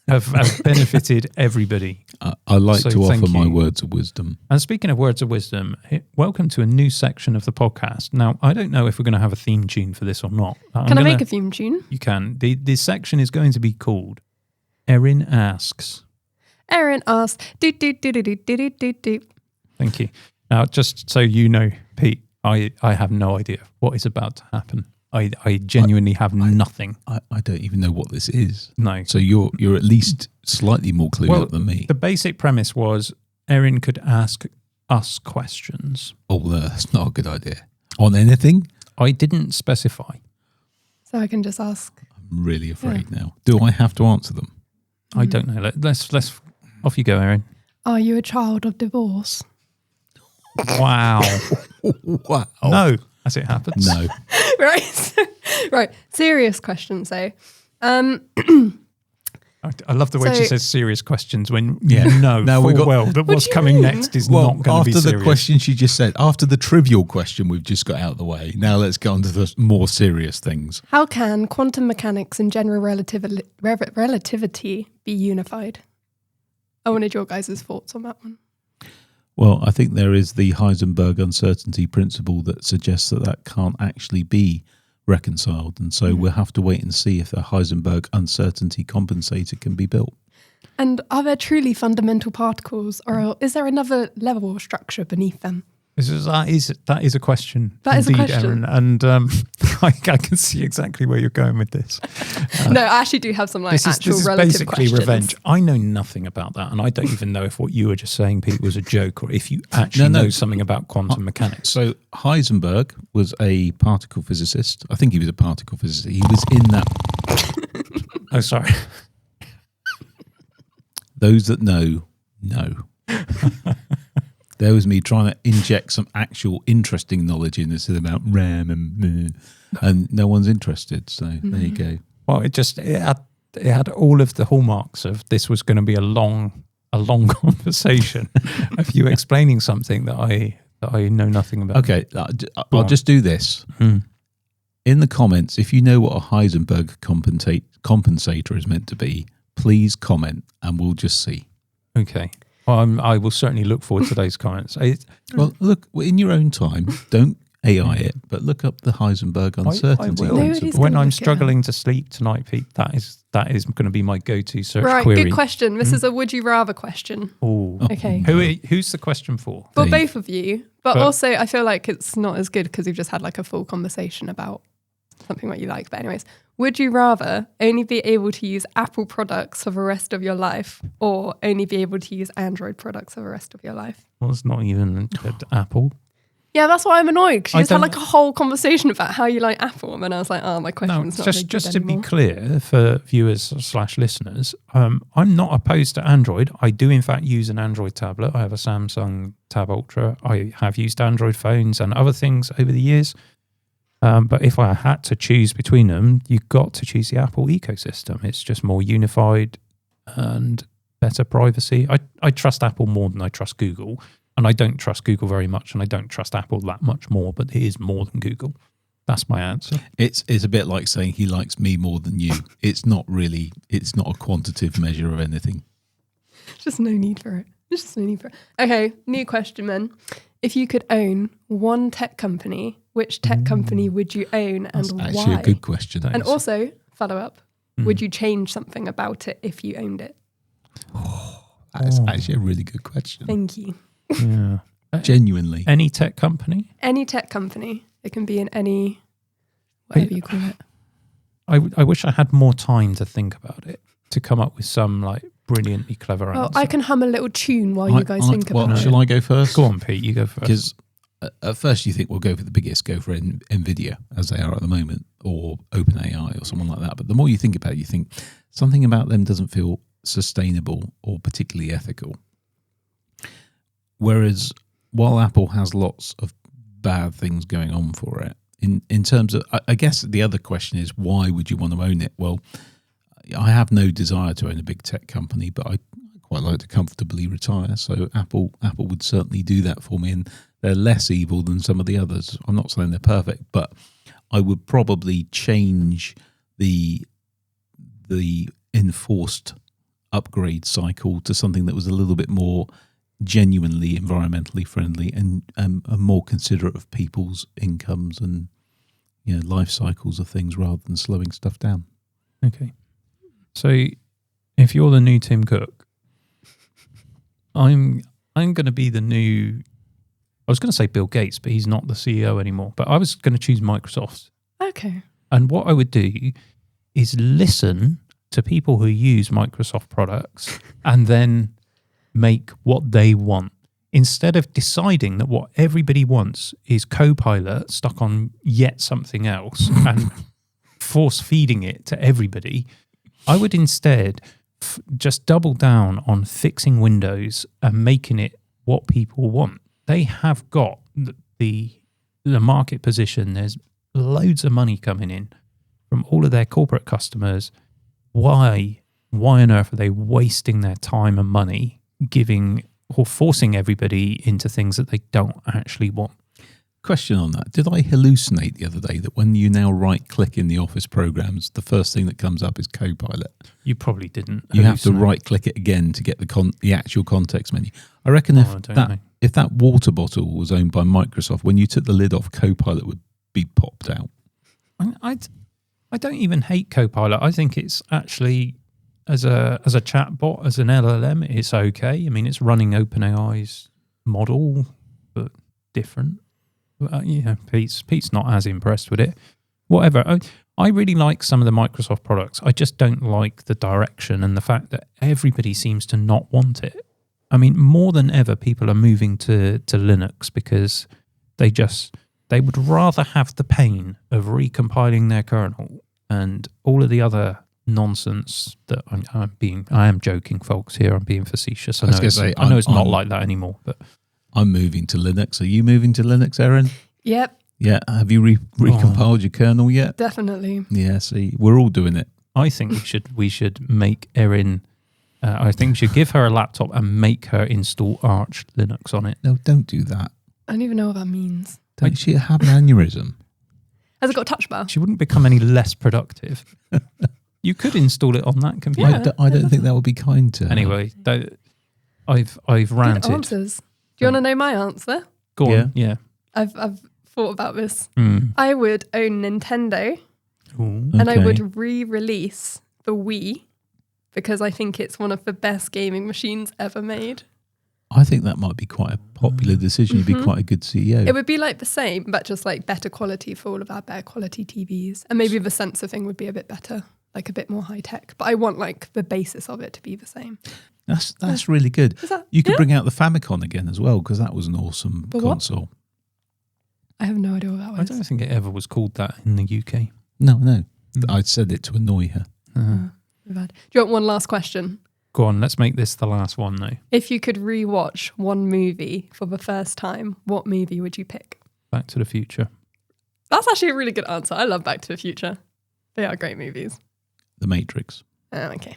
have benefited everybody. I like So to offer thank my you. words of wisdom. And speaking of words of wisdom, welcome to a new section of the podcast. Now, I don't know if we're going to have a theme tune for this or not. Can I make a theme tune? You can. The section is going to be called Erin Asks. Erin asks. Do, do, do, do, do, do, do, do. Thank you. Now, just so you know, Pete, I have no idea what is about to happen. I genuinely have nothing. I don't even know what this is. No. So you're at least slightly more clued up than me. The basic premise was Erin could ask us questions. Oh, that's not a good idea. On anything? I didn't specify. So I can just ask. I'm really afraid now. Do I have to answer them? I don't know. Let's off you go, Erin. Are you a child of divorce? Wow. Wow. No, as it happens. No. Right. Right. Serious questions, though. I love the way So- she says serious questions when Yeah. you know Now we full got- well that what's do you coming mean? next is Well, not going to be after serious. the question she just said, after the trivial question we've just got out of the way, now let's get on to the more serious things. How can quantum mechanics and general relativity be unified? I wanted your guys' thoughts on that one. Well, I think there is the Heisenberg uncertainty principle that suggests that can't actually be reconciled. And so we'll have to wait and see if the Heisenberg uncertainty compensator can be built. And are there truly fundamental particles, or is there another level or structure beneath them? That is a question. That is a indeed, question. Erin, and I can see exactly where you're going with this. No, I actually do have some This actual is relative basically questions. revenge. I know nothing about that, and I don't even know if what you were just saying, Pete, was a joke or if you actually No. know something about quantum mechanics. So Heisenberg was a particle physicist. I think he was a particle physicist. He was in that. Oh, sorry. Those that know. There was me trying to inject some actual interesting knowledge in this about RAM and no one's interested. So there you go. Well, it had all of the hallmarks of this was going to be a long conversation of you explaining something that I know nothing about. Okay, I'll just do this. In the comments, if you know what a Heisenberg compensator is meant to be, please comment and we'll just see. Okay. Well, I will certainly look forward to those comments. Well, look, in your own time, don't AI it, but look up the Heisenberg uncertainty I will. Nobody's principle. When gonna I'm look it struggling to sleep tonight, Pete, that is going to be my go-to search Right, query. good question. This is a would you rather question. Ooh. Okay. Who's the question for? For Dayv. both of you, but But- also I feel like it's not as good because you've just had like a full conversation about something that you like. But anyways, would you rather only be able to use Apple products for the rest of your life or only be able to use Android products for the rest of your life? Well, it's not even Apple. Yeah, that's why I'm annoyed because you I just had don't- like a whole conversation about how you like Apple. And then I was like, oh, my No, question's not very good just to be anymore. clear for viewers/listeners, I'm not opposed to Android. I do in fact use an Android tablet. I have a Samsung Tab Ultra. I have used Android phones and other things over the years. But if I had to choose between them, you've got to choose the Apple ecosystem. It's just more unified and better privacy. I trust Apple more than I trust Google. And I don't trust Google very much, and I don't trust Apple that much more, but it is more than Google. That's my answer. It's a bit like saying he likes me more than you. It's not a quantitative measure of anything. Just no need for it. There's just no need for it. Okay, new question then. If you could own one tech company, which tech company would you own and That's why? actually a good question. And also, follow up, would you change something about it if you owned it? That's actually a really good question. Thank you. Yeah. Genuinely. Any tech company? Any tech company. It can be in any, whatever you call it. I wish I had more time to think about it, to come up with some like brilliantly clever Well, answer. I can hum a little tune while you guys think about it. Shall I go first? Go on, Pete, you go first. Because at first you think we'll go for the biggest, go for Nvidia as they are at the moment, or OpenAI or someone like that. But the more you think about it, you think something about them doesn't feel sustainable or particularly ethical. Whereas while Apple has lots of bad things going on for it, in terms of, I guess the other question is, why would you want to own it? Well, I have no desire to own a big tech company, but I quite like to comfortably retire. So Apple would certainly do that for me, and they're less evil than some of the others. I'm not saying they're perfect, but I would probably change the enforced upgrade cycle to something that was a little bit more genuinely environmentally friendly and more considerate of people's incomes and life cycles of things rather than slowing stuff down. Okay. So if you're the new Tim Cook, I'm going to be the new... I was going to say Bill Gates, but he's not the CEO anymore. But I was going to choose Microsoft. Okay. And what I would do is listen to people who use Microsoft products and then make what they want. Instead of deciding that what everybody wants is Copilot stuck on yet something else and force feeding it to everybody, I would instead just double down on fixing Windows and making it what people want. They have got the market position. There's loads of money coming in from all of their corporate customers. Why on earth are they wasting their time and money giving or forcing everybody into things that they don't actually want? Question on that. Did I hallucinate the other day that when you now right-click in the Office programs, the first thing that comes up is Copilot? You probably didn't. You have to right-click it again to get the actual context menu. I reckon if that water bottle was owned by Microsoft, when you took the lid off, Copilot would be popped out. I don't even hate Copilot. I think it's actually, as a chat bot, as an LLM, it's okay. I mean, it's running OpenAI's model, but different. Pete's not as impressed with it. Whatever. I really like some of the Microsoft products. I just don't like the direction and the fact that everybody seems to not want it. I mean, more than ever, people are moving to Linux because they would rather have the pain of recompiling their kernel and all of the other nonsense that I am joking, folks. Here, I'm being facetious. I know it's not like that anymore, but I'm moving to Linux. Are you moving to Linux, Erin? Yep. Yeah. Have you recompiled your kernel yet? Definitely. Yeah. See, we're all doing it. I think we should make Erin. I think we should give her a laptop and make her install Arch Linux on it. No, don't do that. I don't even know what that means. Don't she have an aneurysm? Has it got a touch bar? She wouldn't become any less productive. You could install it on that computer. Yeah. I don't think that would be kind to her. Anyway, I've ranted. Good answers. Do you want to know my answer? Go on. Yeah. I've thought about this. Mm. I would own Nintendo Ooh. and I Okay. would re-release the Wii because I think it's one of the best gaming machines ever made. I think that might be quite a popular decision. You'd be quite a good CEO. It would be like the same, but just like better quality for all of our better quality TVs. And maybe the sensor thing would be a bit better, like a bit more high tech. But I want like the basis of it to be the same. That's really good. You could yeah? bring out the Famicom again as well, because that was an awesome console. I have no idea what that was. I don't think it ever was called that in the UK. No. I said it to annoy her. Do you want one last question? Go on, let's make this the last one though. If you could rewatch one movie for the first time, what movie would you pick? Back to the Future. That's actually a really good answer. I love Back to the Future. They are great movies. The Matrix. Okay.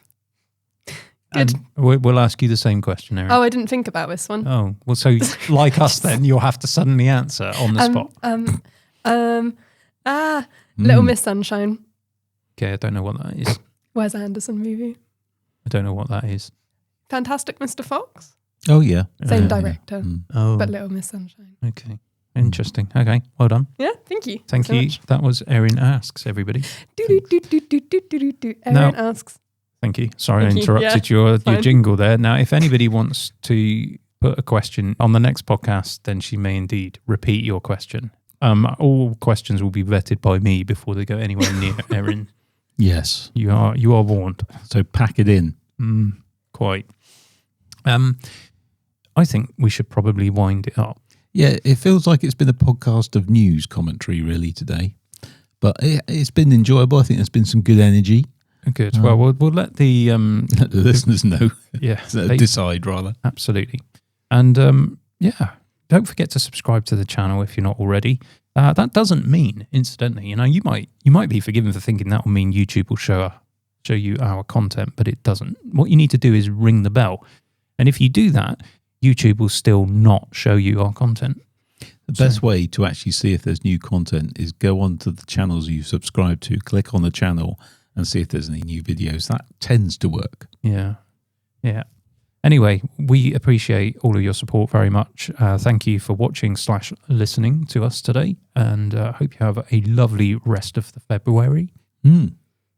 Good. We'll ask you the same question, Erin. Oh, I didn't think about this one. Oh, well, so like us then, you'll have to suddenly answer on the spot. Little Miss Sunshine. Okay, I don't know what that is. Wes Anderson movie. I don't know what that is. Fantastic Mr. Fox. Oh, yeah. Same director, Oh, but Little Miss Sunshine. okay. Interesting. Okay, well done. Yeah, thank you. Thank so you. much. That was Erin Asks, everybody. Erin asks. Thank you. Sorry Thank I you. interrupted Yeah, your fine. jingle there. Now, if anybody wants to put a question on the next podcast, then she may indeed repeat your question. All questions will be vetted by me before they go anywhere near Erin. Yes. You are warned. So pack it in. Quite. I think we should probably wind it up. Yeah, it feels like it's been a podcast of news commentary really today. But it's been enjoyable. I think there's been some good energy. Good. Well, we'll let the Let the listeners know. yeah Decide, rather. Absolutely. And don't forget to subscribe to the channel if you're not already. That doesn't mean, incidentally, you might be forgiven for thinking that will mean YouTube will show you our content, but it doesn't. What you need to do is ring the bell. And if you do that, YouTube will still not show you our content. The best way to actually see if there's new content is go onto the channels you subscribe to, click on the channel and see if there's any new videos. That tends to work. Yeah. Yeah. Anyway, we appreciate all of your support very much. Thank you for watching/listening to us today, and hope you have a lovely rest of the February.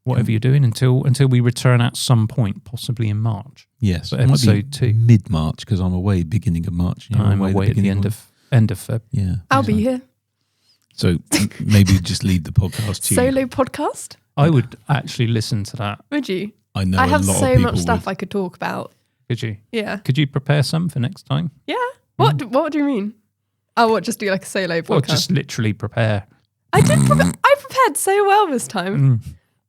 Whatever you're doing until we return at some point, possibly in March. Yes, for episode 2, mid-March, because I'm away beginning of March. I'm away at the end of Feb. Yeah, I'll be here. So maybe just leave the podcast to you. Solo podcast? I would actually listen to that. Would you? I know I a have lot of so people much stuff would. I could talk about. Could you? Yeah. Could you prepare some for next time? Yeah. What do you mean? Oh, what, just do like a solo podcast? Well, just literally prepare. I prepared so well this time.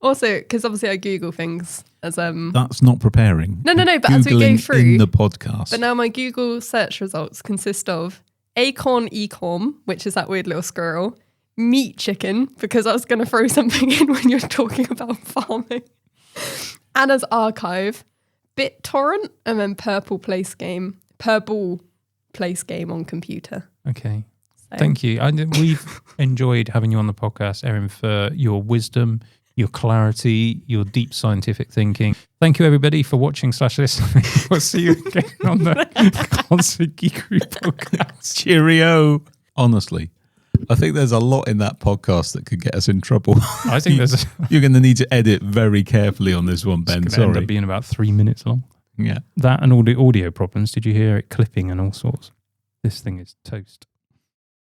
Also, because obviously I Google things as That's not preparing. No, but as we go Googling through in the podcast. But now my Google search results consist of acorn, which is that weird little squirrel, meat chicken, because I was going to throw something in when you're talking about farming, Anna's archive, BitTorrent, and then Purple Place Game on computer. Okay. So. Thank you. We've enjoyed having you on the podcast, Erin, for your wisdom, your clarity, your deep scientific thinking. Thank you, everybody, for watching/listening. We'll see you again on the Constant Geekery podcast. Cheerio. Honestly, I think there's a lot in that podcast that could get us in trouble. I think you're going to need to edit very carefully on this one, Ben. It's going to end Sorry. up being about 3 minutes long. Yeah. That and all the audio problems. Did you hear it clipping and all sorts? This thing is toast.